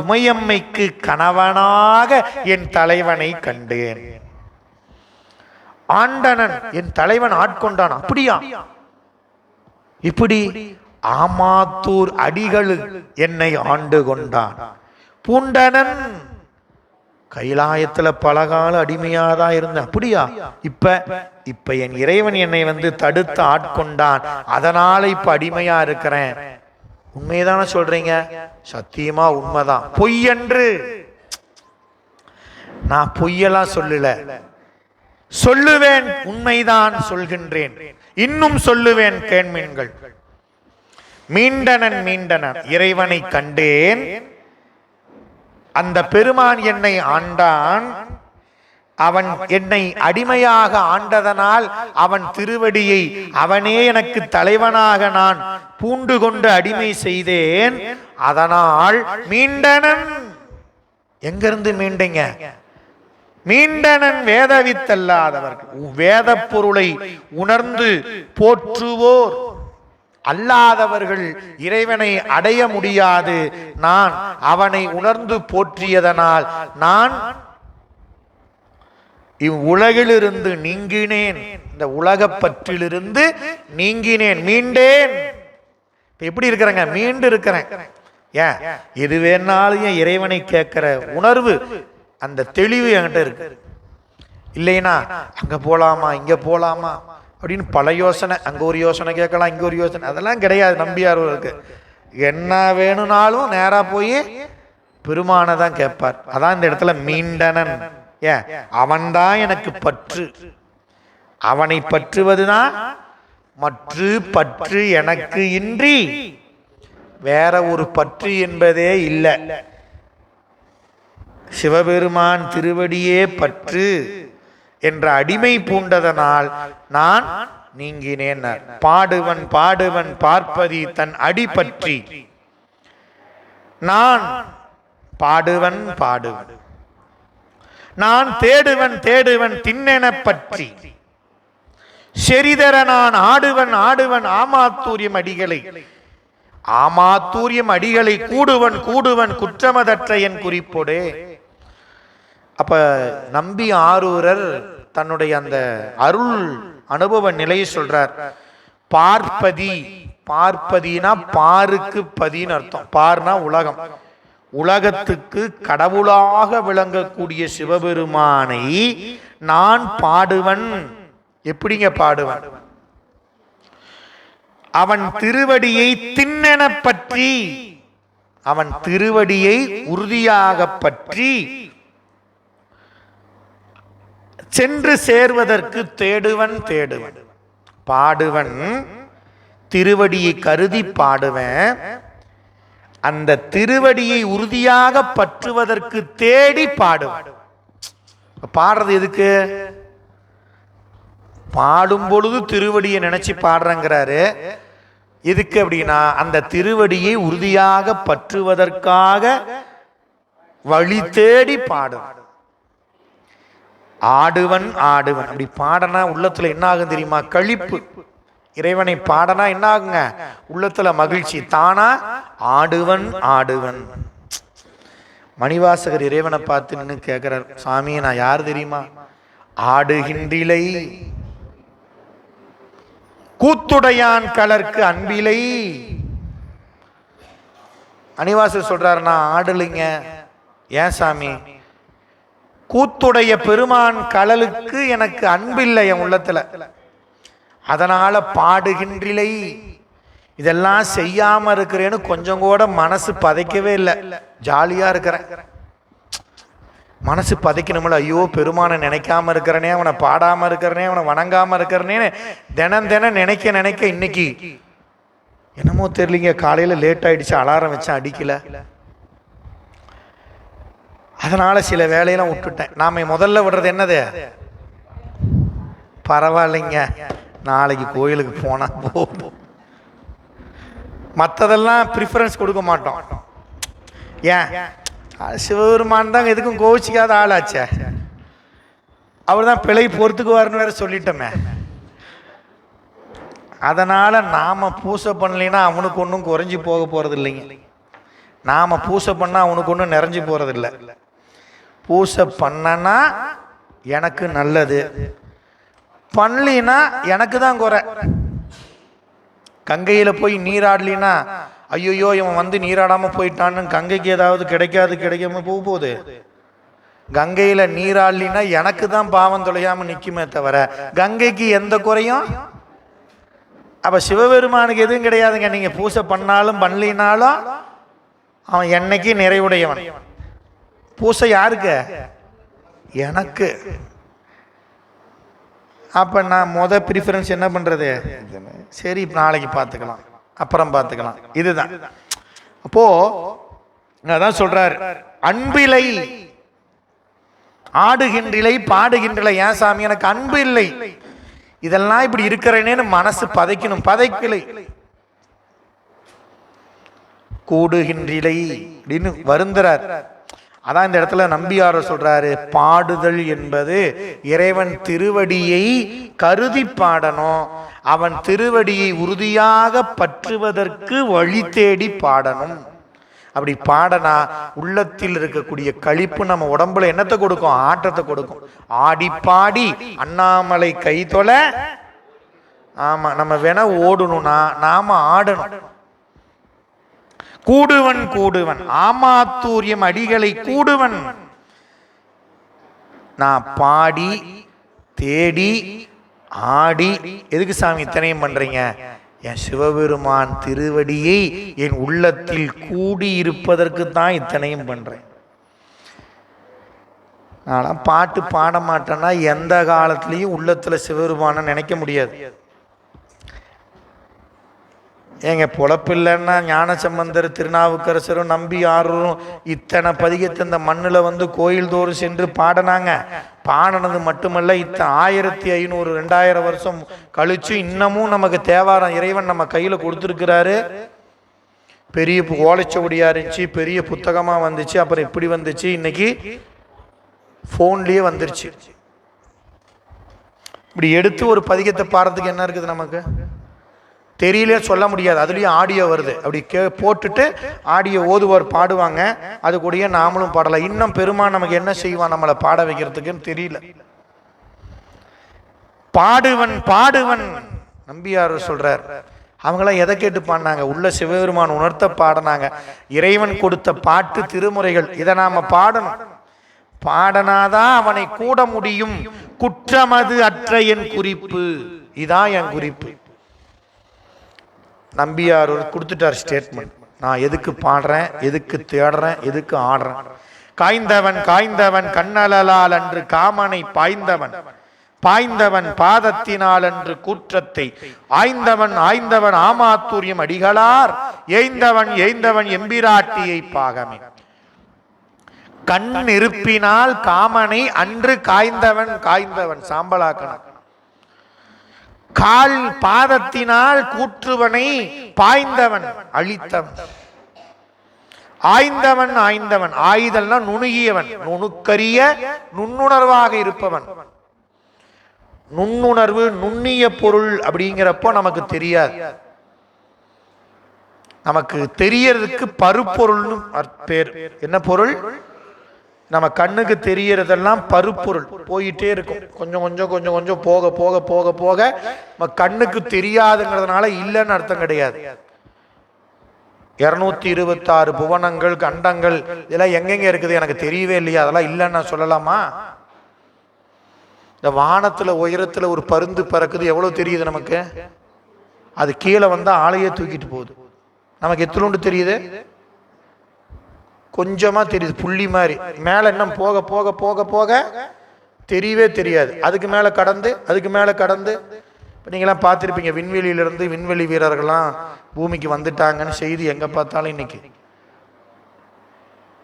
S1: உமையம்மைக்கு கணவனாக என் தலைவனை கண்டேன். ஆண்டனன், என் தலைவன் ஆட்கொண்டான். அப்படியா? இப்படி ஆமாத்தூர் அடிகள் என்னை ஆண்டு கொண்டான். பூண்டனன், கைலாயத்துல பலகால அடிமையாதான் இருந்தேன். அப்படியா? இப்ப என் இறைவன் என்னை வந்து தடுத்து ஆட்கொண்டான், அதனால இப்ப அடிமையா இருக்கிறேன். உண்மைதானே சொல்றீங்க? சத்தியமா உண்மைதான். பொய்யன்று நான் பொய்யெல்லாம் சொல்லல, சொல்லுவேன், உண்மைதான் சொல்கின்றேன், இன்னும் சொல்லுவேன் கேண்மீன்கள். மீண்டனன் மீண்டனன், இறைவனை கண்டேன், அந்த பெருமான் என்னை ஆண்டான். அவன் என்னை அடிமையாக ஆண்டதனால் அவன் திருவடியை அவனே எனக்கு தலைவனாக நான் பூண்டு கொண்டு அடிமை செய்தேன். அதனால் மீண்டனன். எங்கிருந்து மீண்டீங்க? மீண்டனன் வேதவித்தல்லாதவர்கள், வேத பொருளை உணர்ந்து போற்றுவோர் அல்லாதவர்கள் இறைவனை அடைய முடியாது. நான் அவனை உணர்ந்து போற்றியதனால் நான் இவ்வுலகிலிருந்து நீங்கினேன். இந்த உலகப் பற்றிலிருந்து நீங்கினேன், மீண்டேன். எப்படி இருக்கிறேங்க? மீண்டு இருக்கிறேன். ஏன்? எது வேணாலும் இறைவனை கேட்கிற உணர்வு, அந்த தெளிவு என்கிட்ட இருக்கு. இல்லைன்னா அங்க போலாமா இங்க போலாமா அப்படின்னு பல யோசனை, அங்க ஒரு யோசனை கேட்கலாம், இங்க ஒரு யோசனை, அதெல்லாம் கிடையாது. நம்பியாருக்கு என்ன வேணும்னாலும் நேரா போய் பெருமானை தான் கேட்பார். அதான் இந்த இடத்துல மீண்டனன். ஏன்? அவன்தான் எனக்கு பற்று. அவனை பற்றுவதுதான் மற்ற பற்று எனக்கு இன்றி வேற ஒரு பற்று என்பதே இல்லை. சிவபெருமான் திருவடியே பற்று என்ற அடிமை பூண்டதனால் நான் நீங்கினேன். பாடுவன் பாடுவன் பார்ப்பதி தன் அடி பற்றி. நான் பாடுவன் பாடுவன், நான் தேடுவன் தேடுவன் திண்ணென பற்றி. செறிதர நான் ஆடுவன் ஆடுவன் ஆமாத்தூரியம் அடிகளை. ஆமாத்தூரியம் அடிகளை கூடுவன் கூடுவன் குற்றமதற்ற என் குறிப்போடு. அப்ப நம்பி ஆரூரர் தன்னுடைய அந்த அருள் அனுபவ நிலையை சொல்றார். பார்ப்பதி, பார்ப்பதினா பாருக்கு பதின்னு அர்த்தம். பார்னா உலகம், உலகத்துக்கு கடவுளாக விளங்கக்கூடிய சிவபெருமானை நான் பாடுவன். எப்படிங்க பாடுவன்? அவன் திருவடியை திண்ணென பற்றி, அவன் திருவடியை உறுதியாக பற்றி சென்று சேர்வதற்கு தேடுவன் தேடுவன். பாடுவன் திருவடியை கருதி பாடுவன். அந்த திருவடியை உறுதியாக பற்றுவதற்கு தேடி பாடுவன். பாடுறது எதுக்கு? பாடும் பொழுது திருவடியை நினைச்சு பாடுறங்கிறாரு. எதுக்கு அப்படின்னா அந்த திருவடியை உறுதியாக பற்றுவதற்காக வழி தேடி பாடுவன். ஆடுவன் ஆடுவன். அப்படி பாடனா உள்ளத்துல என்ன ஆகும் தெரியுமா? களிப்பு. இறைவனை பாடனா என்ன ஆகுங்க? உள்ளத்துல மகிழ்ச்சி. தானா ஆடுவன் ஆடுவன். மணிவாசகர் இறைவனை பார்த்து நின்று கேட்கிறார், சாமி நான் யார் தெரியுமா? ஆடுகின்றிலை கூத்துடையான் கலர்க்கு அன்பிலை. மணிவாசகர் சொல்றாரு, நான் ஆடலைங்க. ஏன் சாமி? கூத்துடைய பெருமான் கலலுக்கு எனக்கு அன்பில்லை என் உள்ளத்துல, அதனால பாடுகின்றிலை. இதெல்லாம் செய்யாம இருக்கிறேன்னு கொஞ்சம் கூட மனசு பதைக்கவே இல்லை. ஜாலியா இருக்கிறேன். மனசு பதைக்கணும்ல, ஐயோ பெருமானை நினைக்காம இருக்கிறனே, அவனை பாடாம இருக்கிறனே, அவனை வணங்காம இருக்கிறனே தினம் தினம் நினைக்க நினைக்க இன்னைக்கு என்னமோ தெரியலீங்க, காலையில லேட் ஆயிடுச்சு, அலாரம் வச்சேன் அடிக்கல. அதனால சில வேலையெல்லாம் விட்டுட்டேன். நாம முதல்ல விடுறது என்னது? பரவாயில்லைங்க நாளைக்கு கோயிலுக்கு போனா போதும். மற்றதெல்லாம் ப்ரிஃபரன்ஸ் கொடுக்க மாட்டோம். ஏன்? சிவபெருமான் தான் எதுக்கும் கோவிச்சிக்காத ஆளாச்சே, அவர் தான் பிழை பொறுத்துக்குவார்னு வேற சொல்லிட்டோமே. அதனால நாம பூசை பண்ணலைன்னா அவனுக்கு ஒன்றும் குறைஞ்சி போக போறது இல்லைங்க. நாம பூசை பண்ணா அவனுக்கு ஒன்றும் நிறைஞ்சு போறது இல்லை. பூசை பண்ணனா எனக்கு நல்லது, பண்ணலினா எனக்கு தான் குறை. கங்கையில போய் நீராடலினா ஐயோ இவன் வந்து நீராடாம போயிட்டான்னு கங்கைக்கு ஏதாவது கிடைக்காம போகுது. கங்கையில நீராடலினா எனக்கு தான் பாவம் தொலையாம நிக்குமே தவிர கங்கைக்கு எந்த குறையும். அப்ப சிவபெருமானுக்கு எதுவும் கிடையாதுங்க. நீங்க பூசை பண்ணாலும் பண்ணலினாலும் அவன் என்னைக்கு நிறைவுடையவன். பூசை யாருக்கு? எனக்கு. அப்ப நான் ப்ரிஃபரன்ஸ் என்ன பண்றது? சரி நாளைக்கு பார்த்துக்கலாம், அப்புறம் பார்த்துக்கலாம். இதுதான். அப்போ அதான் சொல்றாரு, அன்பிலை ஆடுகின்றிலை பாடுகின்றலை. ஏன் சாமி எனக்கு அன்பு இல்லை, இதெல்லாம் இப்படி இருக்கிறேனேன்னு மனசு பதைக்கணும், பதைக்கலை. கூடுகின்றிலை அப்படின்னு வருந்துறார். அதான் இந்த இடத்துல நம்பியார் சொல்றாரு, பாடுதல் என்பது இறைவன் திருவடியை கருதி பாடணும், அவன் திருவடியை உறுதியாக பற்றுவதற்கு வழி தேடி பாடணும். அப்படி பாடனா உள்ளத்தில் இருக்கக்கூடிய களிப்பு நம்ம உடம்புல என்னத்தை கொடுக்கும்? ஆட்டத்தை கொடுக்கும். ஆடி பாடி அண்ணாமலை கை தொலை. ஆமா, நம்ம வேணா ஓடணும்னா நாம ஆடணும். கூடுவன் கூடுவன் ஆமாத்தூரியம் அடிகளை கூடுவன். நான் பாடி தேடி ஆடி எதுக்கு சாமி இத்தனையும் பண்றீங்க? என் சிவபெருமான் திருவடியை என் உள்ளத்தில் கூடியிருப்பதற்கு தான் இத்தனையும் பண்றேன். நான் பாட்டு பாட மாட்டேன்னா எந்த காலத்திலையும் உள்ளத்துல சிவபெருமான நினைக்க முடியாது. ஏங்க பொழப்பில்லைன்னா ஞானசம்பந்தர் திருநாவுக்கரசரும் நம்பியாரும் இத்தனை பதிகத்தை இந்த மண்ணில் கோயில் தோறும் சென்று பாடினாங்க. பாடினது மட்டுமல்ல, 1500 2000 வருஷம் கழிச்சு இன்னமும் நமக்கு தேவாரம் இறைவன் நம்ம கையில் கொடுத்துருக்கிறாரு. பெரிய ஓலைச்சுவடியா இருந்துச்சு, பெரிய புத்தகமாக வந்துச்சு, அப்புறம் எப்படி வந்துச்சு, இன்னைக்கு ஃபோன்லேயே வந்துருச்சு. இப்படி எடுத்து ஒரு பதிகத்தை பாடுறதுக்கு என்ன இருக்குது நமக்கு தெரியல, சொல்ல முடியாது. அதுலேயும் ஆடியோ வருது, அப்படி போட்டுட்டு ஆடியோ ஓதுவார் பாடுவாங்க, அது கூடயே நாமளும் பாடலாம். இன்னும் பெருமான் நமக்கு என்ன செய்வான் நம்மளை பாட வைக்கிறதுக்குன்னு தெரியல. பாடுவன் பாடுவன் நம்பியார் சொல்றார். அவங்களாம் எதை கேட்டு பாடினாங்க? உள்ள சிவபெருமான் உணர்த்த பாடினாங்க. இறைவன் கொடுத்த பாட்டு திருமுறைகள், இதை நாம பாடணும். பாடனாதான் அவனை கூட முடியும். குற்றமது அற்ற என் குறிப்பு, இதான் என் குறிப்பு. நம்பியார் கொடுத்துட்டார் ஸ்டேட்மெண்ட். நான் எதுக்கு பாடுறேன், எதுக்கு தேடுறேன், எதுக்கு ஆடுறேன். காய்ந்தவன் காய்ந்தவன் கண்ணலால் அன்று காமனை பாய்ந்தவன், பாய்ந்தவன் பாதத்தினால் அன்று கூற்றத்தை ஆய்ந்தவன் ஆய்ந்தவன் ஆமாத்தூரியம் அடிகளார் ஏய்ந்தவன் ஏய்ந்தவன் எம்பிராட்டியை பாகமே. கண் இருப்பினால் காமனை அன்று காய்ந்தவன் காய்ந்தவன் சாம்பலாக்கணும். கால் பாதத்தினால் கூற்றுவனை பாய்ந்தவன் அழித்தவன். ஆய்ந்தவன் ஆய்ந்தவன், ஆய்தல்னா நுணுகியவன், நுணுக்கரிய நுண்ணுணர்வாக இருப்பவன். நுண்ணுணர்வு நுண்ணிய பொருள் அப்படிங்கிறப்போ நமக்கு தெரியாது. நமக்கு தெரியறதுக்கு பருப்பொருள்னு பேர். என்ன பொருள்? நம்ம கண்ணுக்கு தெரியறதெல்லாம் பருப்பொருள், போயிட்டே இருக்கும். கொஞ்சம் கொஞ்சம் கொஞ்சம் கொஞ்சம் போக போக போக போக நம்ம கண்ணுக்கு தெரியாதுங்கிறதுனால இல்லைன்னு அர்த்தம் கிடையாது. 226 புவனங்கள் கண்டங்கள் இதெல்லாம் எங்கெங்க இருக்குது எனக்கு தெரியவே இல்லையா, அதெல்லாம் இல்லைன்னு நான் சொல்லலாமா? இந்த வானத்துல உயரத்துல ஒரு பருந்து பறக்குது, எவ்வளவு தெரியுது நமக்கு? அது கீழே வந்தா ஆளையே தூக்கிட்டு போகுது. நமக்கு எத்தனோண்டு தெரியுது? கொஞ்சமா தெரியுது, புள்ளி மாதிரி. மேல இன்னும் போக போக போக போக தெரியவே தெரியாது. அதுக்கு மேல கடந்து அதுக்கு மேல கடந்து இப்போ நீங்களாம் பார்த்துருப்பீங்க, விண்வெளியிலிருந்து விண்வெளி வீரர்கள்லாம் பூமிக்கு வந்துட்டாங்கன்னு செய்தி எங்க பார்த்தாலும் இன்னைக்கு.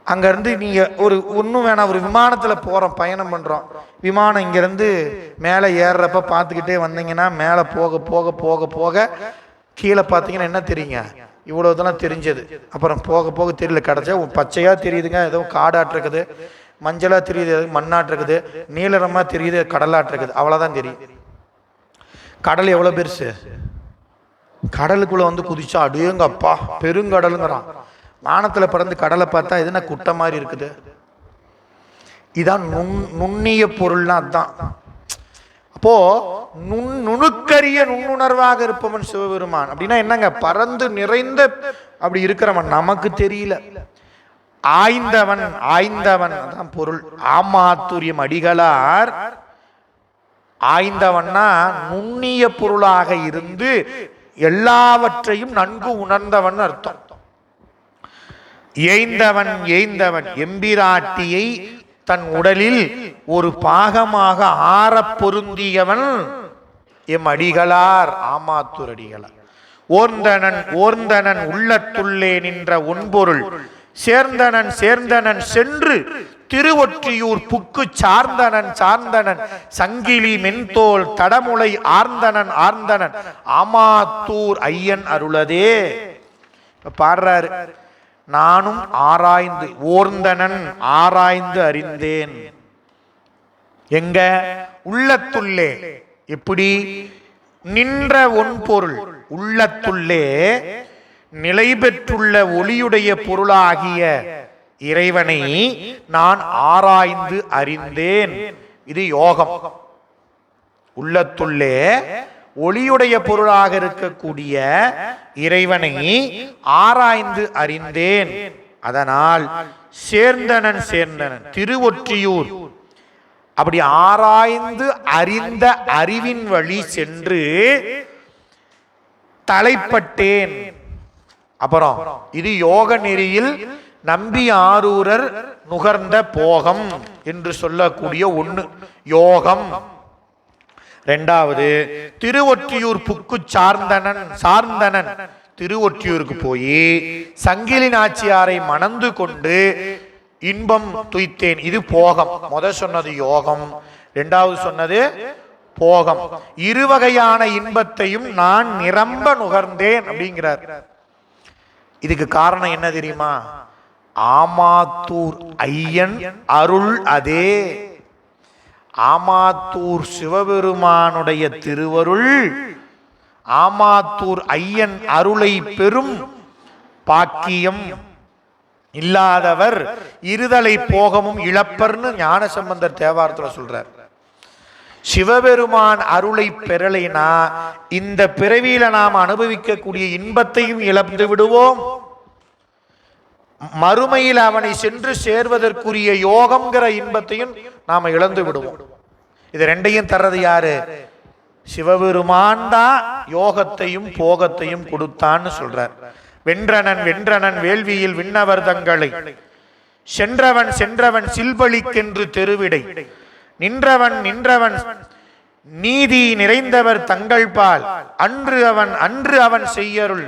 S1: அங்கேருந்து நீங்கள் ஒன்றும் வேணாம், ஒரு விமானத்தில் போகிறோம், பயணம் பண்ணுறோம். விமானம் இங்கேருந்து மேலே ஏறுறப்ப பார்த்துக்கிட்டே வந்தீங்கன்னா மேலே போக போக போக போக கீழே பார்த்தீங்கன்னா என்ன தெரியுங்க? இவ்வளோ இதெல்லாம் தெரிஞ்சது. அப்புறம் போக போக தெரியல, கிடச்சா பச்சையாக தெரியுதுங்க, ஏதோ காடாட்டிருக்குது, மஞ்சளாக தெரியுது, மண்ணாட்டிருக்குது, நீலரமாக தெரியுது, கடலாட்டிருக்குது, அவ்வளோதான் தெரியும். கடல் எவ்வளோ பெருசு? கடலுக்குள்ளே குதிச்சா அடேங்கப்பா பெருங்கடலுங்கிறான். வானத்தில் பிறந்து கடலை பார்த்தா எதுனா குட்டை மாதிரி இருக்குது. இதான் நுண்ணிய பொருள்னா அதுதான். அப்போ நுணுக்கரிய நுண்ணுணர்வாக இருப்பவன் சிவபெருமான். அப்படின்னா என்னங்க? பறந்து நிறைந்த அப்படி இருக்கிறவன், நமக்கு தெரியல. ஆய்ந்தவன் ஆய்ந்தவன் அதான் பொருள். ஆமாத்தூரியம் அடிகளார் ஆய்ந்தவன்னா நுண்ணிய பொருளாக இருந்து எல்லாவற்றையும் நன்கு உணர்ந்தவன் அர்த்தம். ஏய்ந்தவன் ஏய்ந்தவன் எம்பிராட்டியை தன் உடலில் ஒரு பாகமாக ஆற பொருந்தியவன் எம் அடிகளார் ஆமாத்தூர் அடிகளார். ஓர்ந்தனன் ஓர்ந்தனன் உள்ளத்துள்ளே நின்ற ஒன்பொருள் சேர்ந்தனன் சேர்ந்தனன் சென்று திருவொற்றியூர் புக்கு சார்ந்தனன் சார்ந்தனன் சங்கிலி மென்தோல் தடமுலை ஆர்ந்தனன் ஆர்ந்தனன் ஆமாத்தூர் ஐயன் அருளதே. பாடுறாரு, நானும் ஆராய்ந்து ஓர்ந்தனன் ஆராய்ந்து அறிந்தேன். எங்க உள்ளத்துள்ளே. எப்படி? நின்ற ஒன்பொருள் உள்ளத்துள்ளே நிலை பெற்றுள்ள ஒளியுடைய பொருளாகிய இறைவனை நான் ஆராய்ந்து அறிந்தேன். இது யோகம். உள்ளத்துள்ளே ஒளியுடைய பொருளாக இருக்கக்கூடிய இறைவனை ஆராய்ந்து அறிந்தேன். அதனால் சேர்ந்தனன் சேர்ந்தனன் திருவொற்றியூர். அப்படி ஆராய்ந்து அறிந்த அறிவின் வழி சென்று தலைப்பட்டேன். அப்புறம் இது யோக நெறியில் நம்பி ஆரூரர் நுகர்ந்த போகம் என்று சொல்லக்கூடிய ஒண்ணு யோகம். இரண்டாவது, திருவொற்றியூர் புக்கு சார்ந்தனன் சார்ந்தனன் திருவொற்றியூருக்கு போய் சங்கிலி நாச்சியாரை மணந்து கொண்டு இன்பம் துய்த்தேன். இது போகம். சொன்னது யோகம், இரண்டாவது சொன்னது போகம். இருவகையான இன்பத்தையும் நான் நிரம்ப நுகர்ந்தேன் அப்படிங்கிறார். இதுக்கு காரணம் என்ன தெரியுமா? ஆமாத்தூர் ஐயன் அருள் அதே. ஆமாத்தூர் சிவபெருமானுடைய திருவருள், ஆமாத்தூர் ஐயன் அருளை பெரும் பாக்கியம் இல்லாதவர் இருதலை போகமும் இழப்பர்னு ஞானசம்பந்தர் தேவாரத்துல சொல்றார். சிவபெருமான் அருளை பெறலைனா இந்த பிறவியில நாம் அனுபவிக்கக்கூடிய இன்பத்தையும் இழந்து விடுவோம். மறுமையில் அவனை சென்று சேர்வதற்குரிய யோகம்ங்கிற இன்பத்தையும் நாம இழந்து விடுவோம். இது ரெண்டையும் தர்றது யாரு? சிவபெருமான் தான் யோகத்தையும் போகத்தையும் கொடுத்தான்னு சொல்றார். வென்றனன் வென்றனன் வேள்வியில் விண்ணவர் தங்களை சென்றவன் சென்றவன் சில்பலிக்கென்று தெருவிடை நின்றவன் நின்றவன் நீதி நிறைந்தவர் தங்கள் பால் அன்று அவன் செய்யருள்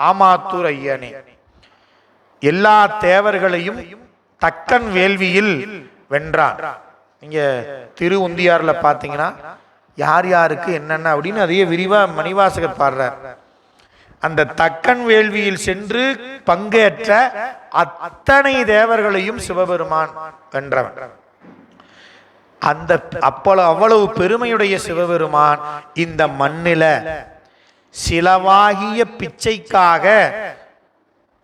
S1: ஆமாத்தூர் ஐயனே. எல்லா தேவர்களையும் தக்கன் வேள்வியில் வென்றான். நீங்க திரு உந்தியார்ல பாத்தீங்கன்னா யார் யாருக்கு என்னென்ன அப்படின்னு அதையே விரிவா மணிவாசகர் பாடுறார். அந்த தக்கன் வேள்வியில் சென்று பங்கேற்ற அத்தனை தேவர்களையும் சிவபெருமான் வென்றவன். அந்த அவ்வளவு பெருமையுடைய சிவபெருமான் இந்த மண்ணில சிலவாகிய பிச்சைக்காக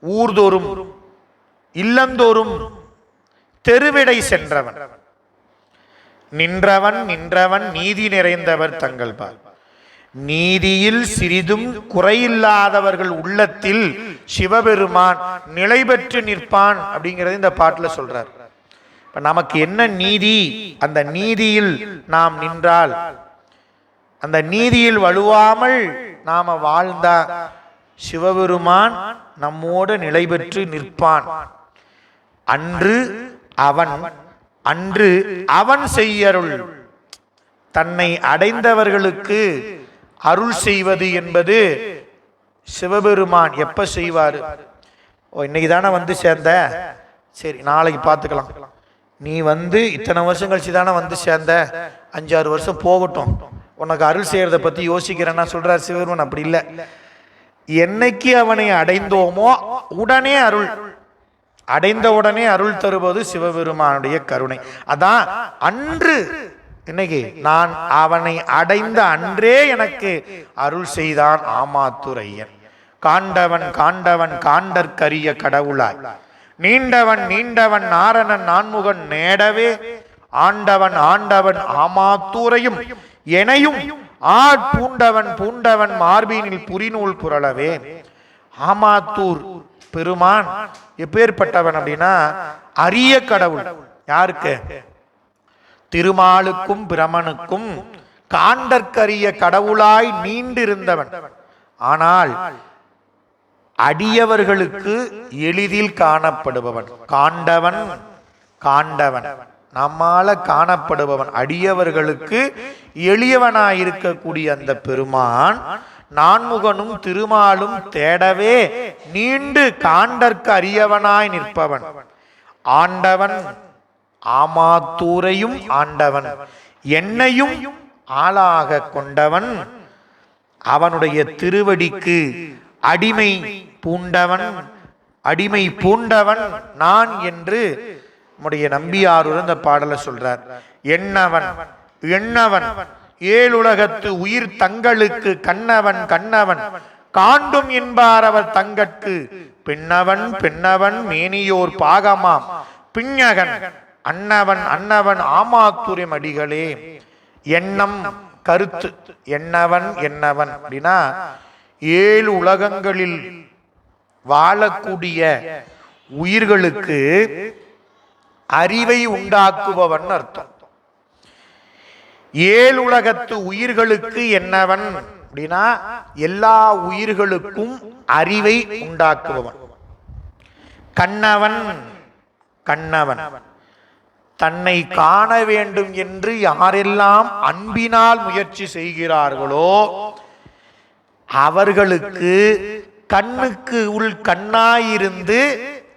S1: ஊர்தோறும் இல்லந்தோறும் தெருவிடை சென்றவன். நின்றவன் நின்றவன் நீதி நிறைந்தவர் தங்கள் பால். நீதியில் சிறிதும் குறையில்லாதவர்கள் உள்ளத்தில் சிவபெருமான் நிலை பெற்று நிற்பான் அப்படிங்கிறது இந்த பாட்டுல சொல்றார். இப்ப நமக்கு என்ன நீதி? அந்த நீதியில் நாம் நின்றால், அந்த நீதியில் வலுவாமல் நாம வாழ்ந்தா சிவபெருமான் நம்மோடு நிலை பெற்று நிற்பான். அன்று அவன் செய்யருள். தன்னை அடைந்தவர்களுக்கு அருள் செய்வது என்பது சிவபெருமான் எப்ப செய்வாரு? இன்னைக்கு தானே வந்து சேர்ந்த, சரி நாளைக்கு பார்த்துக்கலாம். நீ வந்து இத்தனை வருஷம் கழிச்சு தானே வந்து சேர்ந்த, 5-6 வருஷம் போகட்டும், உனக்கு அருள் செய்யறத பத்தி யோசிக்கிறேன்னா சொல்றார் சிவபெருமான். அப்படி இல்லை. என்னைக்கு அவனை அடைந்தோமோ உடனே அருள், அடைந்த உடனே அருள் தருவது சிவபெருமானுடைய கருணை. அதான் அன்று, இன்னைக்கு நான் அவனை அடைந்த அன்றே எனக்கு அருள் செய்தான் ஆமாத்தூர் ஐயன். காண்டவன் காண்டவன் காண்டற்கரிய கடவுளாய் நீண்டவன் நீண்டவன் நாரணன் நான்முகன் நேடவே ஆண்டவன் ஆண்டவன் ஆமாத்தூரையும் எனையும் பூண்டவன் பூண்டவன் மார்பினில் புரிநூல் புரளவே. ஆமாத்தூர் பெருமான் எப்பேற்பட்டவன் அப்படின்னா அரிய கடவுள். யாருக்கு? திருமாலுக்கும் பிரமனுக்கும் காண்டற்கரிய கடவுளாய் நீண்டிருந்தவன். ஆனால் அடியவர்களுக்கு எளிதில் காணப்படுபவன். காண்டவன் காண்டவன் நம்மால காணப்படுபவன், அடியவர்களுக்கு எளியவனாயிருக்கக்கூடிய அந்த பெருமான் நான்முகனும் திருமாலும் தேடவே நீண்டு காண்டற்கு அரியவனாய் நிற்பவன். ஆண்டவன் ஆமாத்தூரையும் ஆண்டவன், என்னையும் ஆளாக கொண்டவன், அவனுடைய திருவடிக்கு அடிமை பூண்டவன் நான் என்று நம்முடைய நம்பியாரூர் இந்த பாடலை சொல்றார். எண்ணவன் ஏழுலகத்து உயிர் தங்களுக்கு கண்ணவன் காண்டும் என்பார் அவர் தங்கட்கு பெண்ணவன் மேனியோர் பாகமாம் பிஞகன் அன்னவன் ஆமாத்துரியம் அடிகளே. எண்ணம் கருத்து, எண்ணவன் அப்படின்னா 7 உலகங்களில் வாழக்கூடிய உயிர்களுக்கு அறிவை உண்டாக்குபவன் அர்த்தம். 7 உலகத்து உயிர்களுக்கு என்னவன் அப்படின்னா எல்லா உயிர்களுக்கும் அறிவை உண்டாக்குபவன். கண்ணவன் தன்னை காண வேண்டும் என்று யாரெல்லாம் அன்பினால் முயற்சி செய்கிறார்களோ அவர்களுக்கு கண்ணுக்கு உள் கண்ணாயிருந்து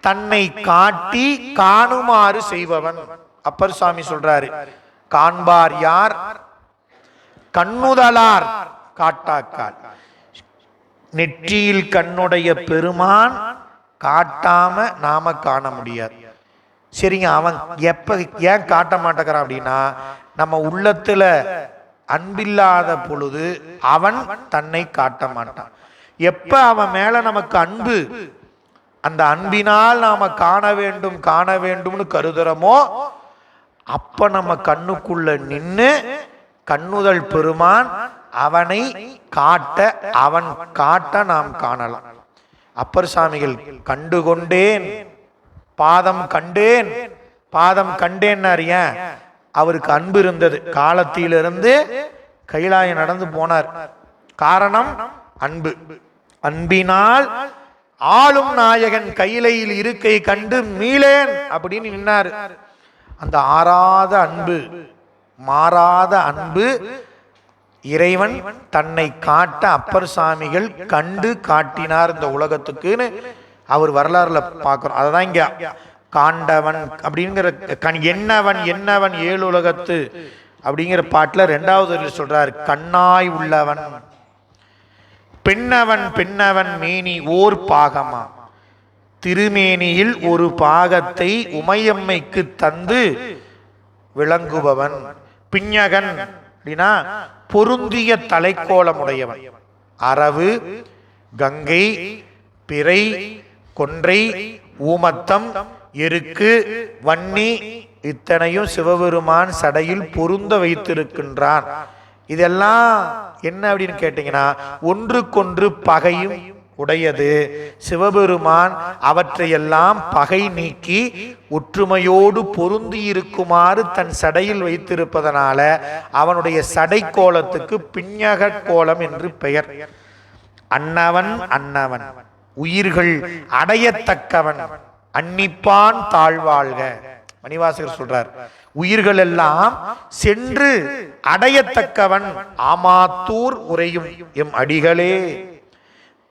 S1: தன்னை காட்டி காணுமாறு செய்பவன். அப்பர் சுவாமி சொல்றாரு, காண்பார் யார் கண்ணுதலார் காட்டாக்கால். நெற்றியில் கண்ணுடைய பெருமான் காட்டாம நாம காண முடியாது. சரிங்க, அவன் ஏன் காட்ட மாட்டேங்கிறான் அப்படின்னா நம்ம உள்ளத்துல அன்பில்லாத பொழுது அவன் தன்னை காட்ட மாட்டான். எப்ப அவன் மேல நமக்கு அன்பு, அந்த அன்பினால் நாம காண வேண்டும்னு கருதுறோமோ அப்ப நம்ம கண்ணுக்குள்ள நின்று கண்ணுதல் பெருமான் அவனை அவன் காட்ட நாம் காணலாம். அப்பர் சாமிகள் கண்டுகொண்டேன் பாதம் கண்டேன் அறியேன். அவருக்கு அன்பு இருந்தது. காலத்திலிருந்து கைலாயம் நடந்து போனார். காரணம் அன்பு. அன்பினால் ஆளும் நாயகன் கையிலையில் இருக்கை கண்டு மீளேன் அப்படின்னு நின்னார். அந்த ஆறாத அன்பு, மாறாத அன்பு இறைவன் தன்னை காட்ட அப்பர் சாமிகள் கண்டு காட்டினார் இந்த உலகத்துக்குன்னு அவர் வரலாறுல பார்க்கிறோம். அதுதான் இங்க காண்டவன் அப்படிங்கிற என்னவன் 7 உலகத்து அப்படிங்கிற பாட்டுல 2வது சொல்றார். கண்ணாய் உள்ளவன் பெண்ணவன் மேனி ஓர் பாகமா, திருமேனியில் ஒரு பாகத்தை உமையம்மைக்கு தந்து விளங்குபவன். பிஞகன் அப்படின்னா பொருந்திய தலைக்கோலமுடையவன். அரவு, கங்கை, பிறை, கொன்றை, ஊமத்தம், எருக்கு, வன்னி இத்தனையும் சிவபெருமான் சடையில் பொருந்த வைத்திருக்கின்றான். இதெல்லாம் என்ன அப்படின்னு கேட்டீங்கன்னா ஒன்றுக்கொன்று பகையும் உடையது. சிவபெருமான் அவற்றையெல்லாம் பகை நீக்கி ஒற்றுமையோடு பொருந்தி இருக்குமாறு தன் சடையில் வைத்திருப்பதனால அவனுடைய சடை கோலத்துக்கு பிஞக கோலம் என்று பெயர். அன்னவன் உயிர்கள் அடையத்தக்கவன், அன்னிப்பான் தாழ்வாழ்க. மணிவாசகர் சொல்றார், உயிர்கள் எல்லாம் சென்று அடையத்தக்கவன் ஆமாத்தூர் உரையும் எம் அடிகளே.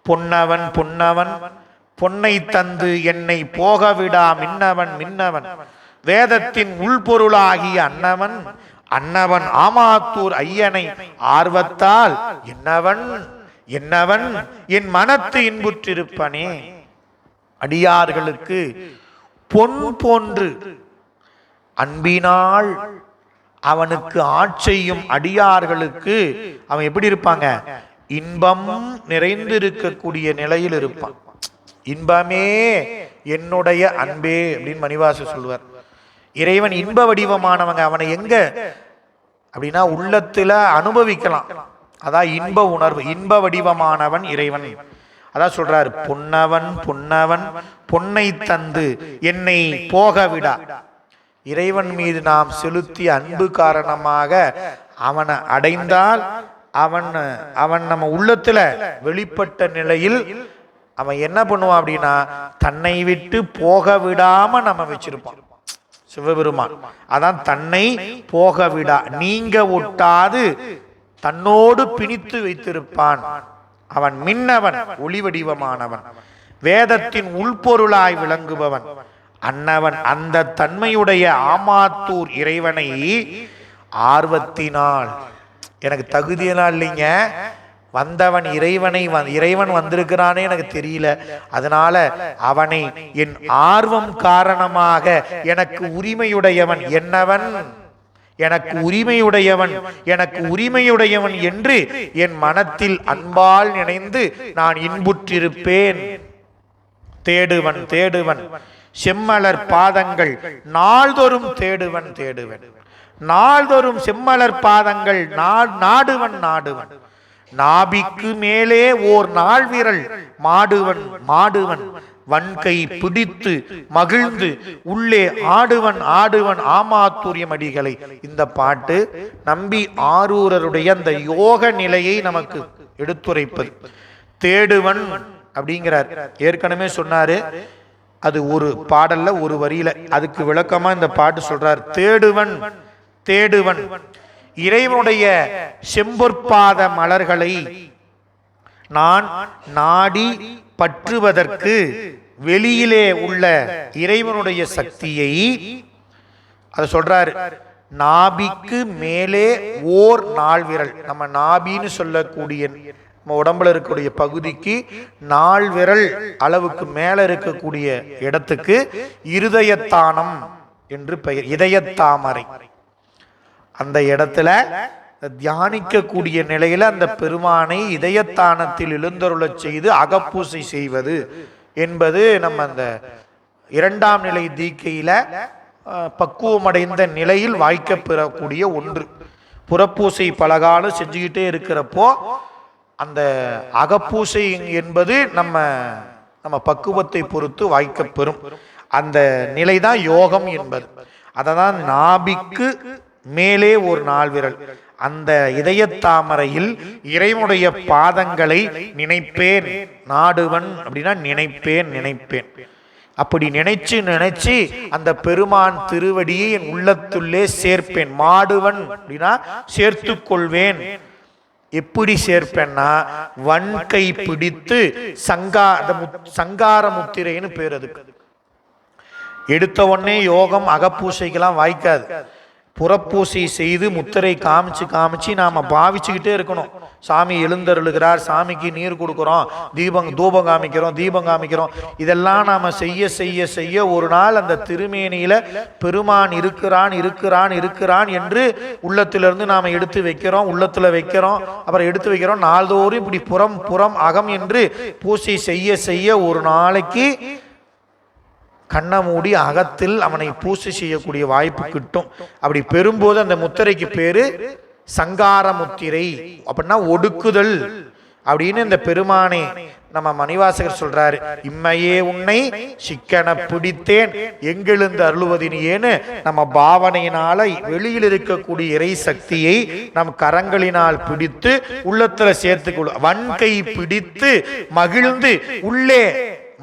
S1: பொன்னவன் பொன்னை தந்து என்னை போகவிடா மின்னவன் வேதத்தின் உள்பொருளாகிய அன்னவன் ஆமாத்தூர் ஐயனை ஆர்வத்தால் என்னவன் என் மனத்து இன்புற்றிருப்பனே. அடியார்களுக்கு பொன் போன்று அன்பினால் அவனுக்கு ஆட்செய்யும் அடியார்களுக்கு அவன் எப்படி இருப்பாங்க? இன்பம் நிறைந்திருக்கக்கூடிய நிலையில் இருப்பான். இன்பமே என்னுடைய அன்பே அப்படின்னு மணிவாசகர் சொல்லுவார். இறைவன் இன்ப வடிவமானவங்க. அவனை எங்க அப்படின்னா உள்ளத்துல அனுபவிக்கலாம். அதான் இன்ப உணர்வு. இன்ப வடிவமானவன் இறைவன். அதான் சொல்றாரு, பொன்னவன் பொன்னை தந்து என்னை போக விடா. இறைவன் மீது நாம் செலுத்திய அன்பு காரணமாக அவனை அடைந்தால் அவன் நம்ம உள்ளத்துல வெளிப்பட்ட நிலையில் அவன் என்ன பண்ணுவான் அப்படின்னா தன்னை விட்டு போக விடாம நம்ம வச்சிருப்பான் சிவபெருமான். அதான் தன்னை போக விடா, நீங்க ஒட்டாது தன்னோடு பிணித்து வைத்திருப்பான். அவன் மின்னவன், ஒளி வடிவமானவன், வேதத்தின் உள்பொருளாய் விளங்குபவன், அன்னவன் அந்த தன்மையுடைய ஆமாத்தூர் இறைவனை ஆர்வத்தினால், எனக்கு தகுதியெல்லாம் இல்லைங்க, வந்தவன் இறைவன் வந்திருக்கிறானே எனக்கு தெரியல, அதனால அவனை என் ஆர்வம் காரணமாக எனக்கு உரிமையுடையவன் என்னவன், எனக்கு உரிமையுடையவன் என்று என் மனத்தில் அன்பால் நினைந்து நான் இன்புற்றிருப்பேன். தேடுவன் செம்மலர் பாதங்கள் நாள்தோறும் தேடுவன், நாள்தோறும் செம்மலர் பாதங்கள் நாடுவன். நாபிக்கு மேலே ஓர் நாள் விரல் மாடுவன் வன்கை பிடித்து மகிழ்ந்து உள்ளே ஆடுவன் ஆமாத்தூரியம் அடிகளை. இந்த பாட்டு நம்பி ஆரூரருடைய அந்த யோக நிலையை நமக்கு எடுத்துரைப்பது. தேடுவன் அப்படிங்கிறார், ஏற்கனவே சொன்னாரு, அது ஒரு பாடல்ல ஒரு வரியில, அதுக்கு விளக்கமா இந்த பாட்டு சொல்றார். தேடுவன் இறைவனுடைய செம்பொற்பாத மலர்களை நான் நாடி பற்றுவதற்கு வெளியிலே உள்ள இறைவனுடைய சக்தியை அதை சொல்றாரு. நாபிக்கு மேலே ஓர் நாள் விரல், நம்ம நாபின்னு சொல்லக்கூடிய நம்ம உடம்புல இருக்கக்கூடிய பகுதிக்கு நாள் விரல் அளவுக்கு மேல இருக்கக்கூடிய இடத்துக்கு இருதயத்தானம் என்று பெயர். இதயத்தாமரை, அந்த இடத்துல தியானிக்கக்கூடிய நிலையில அந்த பெருமானை இதயத்தானத்தில் எழுந்தருளச் செய்து அகப்பூசை செய்வது என்பது நம்ம அந்த 2ஆம் நிலை தீக்கையில பக்குவமடைந்த நிலையில் வாய்க்க பெறக்கூடிய ஒன்று. புறப்பூசை பலகாலம் செஞ்சுக்கிட்டே இருக்கிறப்போ அந்த அகப்பூசை என்பது நம்ம பக்குவத்தை பொறுத்து வாய்க்க பெறும் அந்த நிலைதான் யோகம் என்பது. அததான் நாபிக்கு மேலே ஒரு நாள் விரல், அந்த இதயத்தாமரையில் இறைவனுடைய பாதங்களை நினைப்பேன். நாடுவன் அப்படின்னா நினைப்பேன். அப்படி நினைச்சு அந்த பெருமான் திருவடியை என் உள்ளத்துள்ளே சேர்ப்பேன். மாடுவன் அப்படின்னா சேர்த்து கொள்வேன். எப்படி சேர்ப்பேன்னா வன்கை பிடித்து சங்கார முத்திரைன்னு பேர். அதுக்கு எடுத்த உடனே யோகம் அகப்பூசைக்கெல்லாம் வாய்க்காது. புறப்பூசை செய்து முத்திரை காமிச்சு நாம பாவிச்சுக்கிட்டே இருக்கணும். சாமி எழுந்தருளுகிறார், சாமிக்கு நீர் கொடுக்குறோம், தூபம் காமிக்கிறோம். இதெல்லாம் நாம செய்ய ஒரு நாள் அந்த திருமேனியில பெருமான் இருக்கிறான் என்று உள்ளத்திலிருந்து நாம எடுத்து வைக்கிறோம், உள்ளத்துல வைக்கிறோம், அப்புறம் எடுத்து வைக்கிறோம். நாள்தோறும் இப்படி புறம் அகம் என்று பூசை செய்ய ஒரு நாளைக்கு கண்ணை மூடி அகத்தில் அவனை பூசை செய்யக்கூடிய வாய்ப்பு கிட்டும். அப்படி பெறும்போது அந்த முத்திரைக்கு பேரு சங்கார முத்திரை, அப்படின்னா ஒடுக்குதல் அப்படின்னு இந்த பெருமானை நம்ம மணிவாசகர் சொல்றாரு. இம்மையே உன்னை சிக்கன பிடித்தேன் எங்கெழுந்து அருளுவதினேன்னு நம்ம பாவனையினால வெளியில் இருக்கக்கூடிய இறை சக்தியை நம் கரங்களினால் பிடித்து உள்ளத்துல சேர்த்துக்கொள்ள, வன்கை பிடித்து மகிழ்ந்து உள்ளே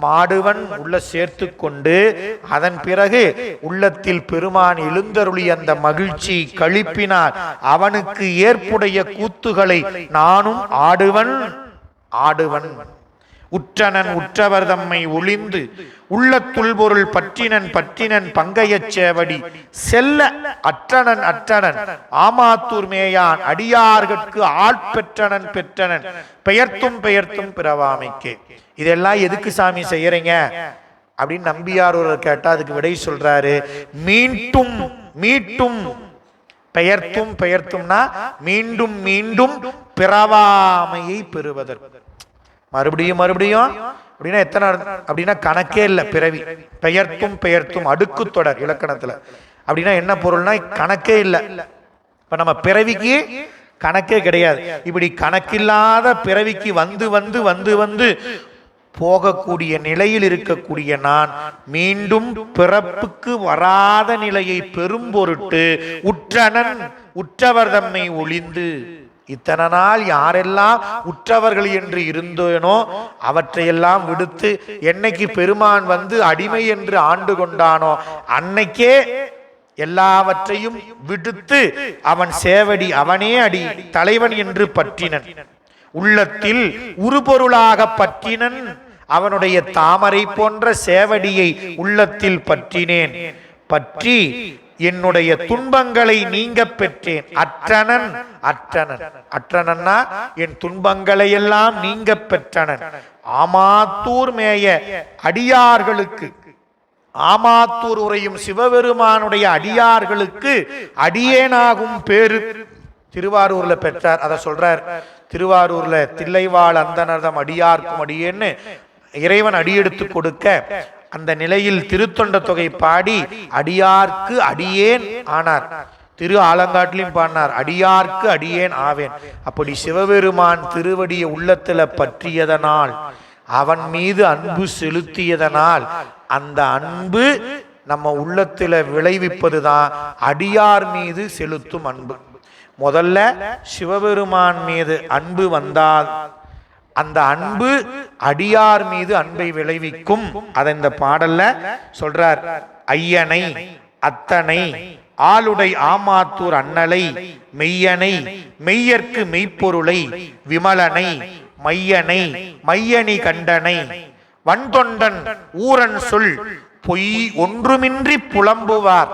S1: மாடுவன் உள்ள சேர்த்து கொண்டு அதன் பிறகு உள்ளத்தில் பெருமான் எழுந்தருளி அந்த மகிழ்ச்சி கழிப்பினார் அவனுக்கு ஏற்புடைய கூத்துகளை நானும் ஆடுவன். உற்றனன் உற்றவர் தம்மை ஒளிந்து உள்ள துள்பொருள் பற்றினன் பங்கையச் சேவடி செல்ல அற்றனன் ஆமாத்தூர் மேயான் அடியார்கட்கு ஆட்பெற்றனன் பெயர்த்தும் பிறவாமைக்கே. இதெல்லாம் எதுக்கு சாமி செய்யறீங்க அப்படின்னு நம்பியார் ஒரு கேட்டா அதுக்கு விடை சொல்றாரு. மீட்டும் பெயர்த்தும்னா மீண்டும் பிறவாமையை பெறுவதற்கு. மறுபடியும் அப்படின்னா எத்தனை அப்படின்னா கணக்கே இல்லை பிறவி. பெயர்த்தும் அடுக்கு தொடர் இலக்கணத்துல அப்படின்னா என்ன பொருள்னா கணக்கே இல்லை. இப்ப நம்ம பிறவிக்கு கணக்கே கிடையாது. இப்படி கணக்கில்லாத பிறவிக்கு வந்து போகக்கூடிய நிலையில் இருக்கக்கூடிய நான் மீண்டும் பிறப்புக்கு வராத நிலையை பெரும் பொருட்டு உற்றவர் தம்மை ஒளிந்து, இத்தனை நாள் யாரெல்லாம் உற்றவர்கள் என்று இருந்தேனோ அவற்றையெல்லாம் விடுத்து என்னைக்கு பெருமான் வந்து அடிமை என்று ஆண்டு கொண்டானோ அன்னைக்கே எல்லாவற்றையும் விடுத்து அவன் சேவடி அவனே அடி தலைவன் என்று பற்றினன். உள்ளத்தில் உருபொருளாக பற்றினன் அவனுடைய தாமரை போன்ற சேவடியை உள்ளத்தில் பற்றினேன். பற்றி என்னுடைய துன்பங்களை நீங்க பெற்றேன். அற்றனன் அற்றனன் அற்றனன்னா என் துன்பங்களை எல்லாம் நீங்க பெற்றனன். ஆமாத்தூர் மேய அடியார்களுக்கு, ஆமாத்தூர் உரையும் சிவபெருமானுடைய அடியார்களுக்கு அடியேனாகும் பேரு திருவாரூர்ல பெற்றார். அதை சொல்றார். திருவாரூர்ல தில்லைவாழ் அந்தனர்தம் அடியார்க்கும் அடியேன்னு இறைவன் அடியெடுத்து கொடுக்க, அந்த நிலையில் திருத்தொண்ட தொகை பாடி அடியார்க்கு அடியேன் ஆனார். திரு ஆலங்காட்டிலையும் பாடினார், அடியார்க்கு அடியேன் ஆவேன். அப்படி சிவபெருமான் திருவடியை உள்ளத்துல பற்றியதனால், அவன் மீது அன்பு செலுத்தியதனால், அந்த அன்பு நம்ம உள்ளத்துல விளைவிப்பதுதான் அடியார் மீது செலுத்தும் அன்பு. முதல்ல சிவபெருமான் மீது அன்பு வந்தால் அந்த அன்பு அடியார் மீது அன்பை விளைவிக்கும். அதை இந்த பாடல்ல சொல்றார். ஐயனை அத்தனை ஆளுடை ஆமாத்தூர் அண்ணலை மெய்யனை மெய்யற்கு மெய்ப்பொருளை விமலனை மையனை மையணி கண்டனை வன்தொண்டன் ஊரன் சொல் பொய் ஒன்றுமின்றி புலம்புவார்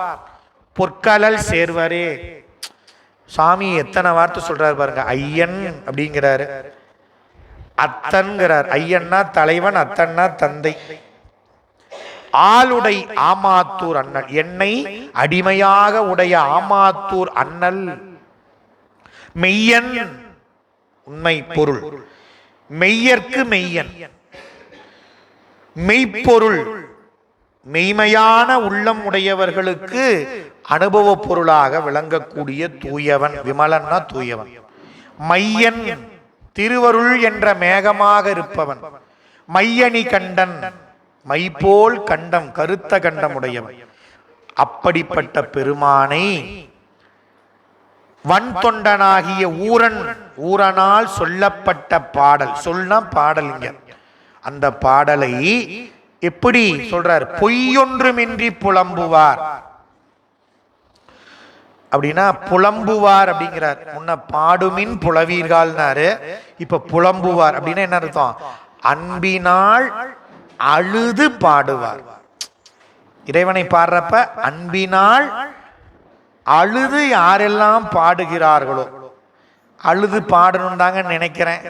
S1: பொற்கலல் சேர்வரே. சாமி எத்தனை வார்த்தை சொல்றாரு பாருங்க. ஐயன் அப்படிங்கிறாரு, அத்தன்கிறார். ஐயன்னா தலைவன், அத்தன்னா தந்தை. ஆளுடை ஆமாத்தூர் அண்ணல், என்னை அடிமையாக உடைய ஆமாத்தூர் அண்ணல். மெய்யன் உண்மை பொருள், மெய்யற்கு மெய்யன், மெய்ப்பொருள் மெய்மையான உள்ளம் உடையவர்களுக்கு அனுபவ பொருளாக விளங்கக்கூடிய தூயவன். விமலன்னா தூயவன். மையன் திருவருள் என்ற மேகமாக இருப்பவன். மையணி கண்டன் மைபோல் கண்டம் கருத்த கண்டம் உடையவன். அப்படிப்பட்ட பெருமானை வன்தொண்டனாகிய ஊரன், ஊரனால் சொல்லப்பட்ட பாடல், சொன்னா பாடல். இங்க அந்த பாடலை எப்படி சொல்றார்? பொய்யொன்றுமின்றி புலம்புவார் அப்படின்னா, புலம்புவார் அப்படிங்கிறார். முன்ன பாடுமின் புலவீர்கள்னாரு, இப்ப புலம்புவார் அப்படின்னா என்ன அர்த்தம்? அன்பினால் அழுது பாடுவார். இறைவனை பாடுறப்ப அன்பினால் அழுது யாரெல்லாம் பாடுகிறார்களோ, அழுது பாடணும் தாங்க நினைக்கிறேன்,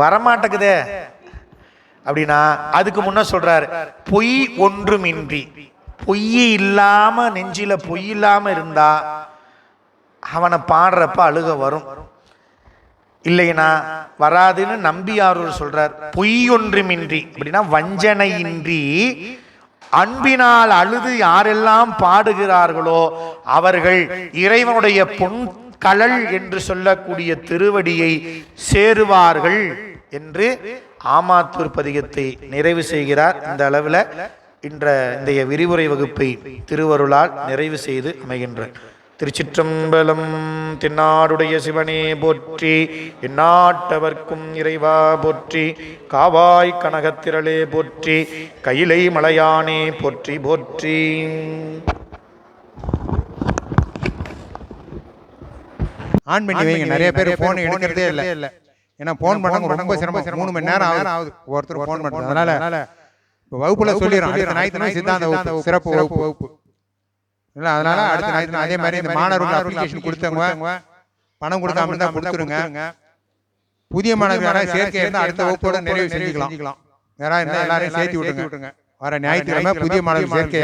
S1: வரமாட்டேக்குதே அப்படின்னா அதுக்கு முன்ன சொல்றாரு பொய் ஒன்றுமின்றி. பொய் இல்லாம, நெஞ்சில பொய் இல்லாம இருந்தா அவனை பாடுறப்ப அழுக வரும். இல்லைன்னா வராதுன்னு நம்பியாரூர் சொல்றார். பொய் ஒன்றுமின்றி அப்படின்னா வஞ்சனையின்றி அன்பினால் அழுது யாரெல்லாம் பாடுகிறார்களோ அவர்கள் இறைவனுடைய பொன் கழல் என்று சொல்லக்கூடிய திருவடியை சேருவார்கள் என்று ஆமாத்தூர் பதிகத்தை நிறைவு செய்கிறார். இந்த அளவில் இன்றைய விரிவுரை வகுப்பை திருவருளால் நிறைவு செய்து அமைகின்ற திருச்சிற்றம்பலம். தென்னாடுடைய சிவனே போற்றி, எந்நாட்டவர்க்கும் இறைவா போற்றி, காவாய் கனகத்திரளே போற்றி, கையிலை மலையானே போற்றி போற்றி.
S2: ஆன் பண்ணி வைங்க. நிறைய பேர் போன் எடுக்கிறதே இல்லை. ஏன்னா போன் பண்ண ரொம்ப சிரமம். 3 மணி நேரம் ஆகுது ஒருத்தர் போன் பண்ணுறது. அதனால இப்போ வகுப்புல சொல்லிடுறோம், அடுத்த ஞாயிற்றுக்கிழமை சித்தாந்த வகுப்பு, சிறப்பு வகுப்பு இல்லை. அதனால அடுத்த ஞாயிற்றுக்கிழமை அதே மாதிரி இந்த மாணவர்கள் அப்ளிகேஷன் கொடுத்தவங்க பணம் கொடுக்காம இருந்தால் கொடுத்துருங்க. புதிய மாணவர்கள் சேர்க்கை இருந்தால் அடுத்த வகுப்போட நிறைவு செஞ்சுக்கலாம். யாராவது இருந்தால் எல்லாரையும் சேர்த்து விட்டுருங்க. வர ஞாயிற்றுக்கிழமை புதிய மாணவர்கள் சேர்க்கை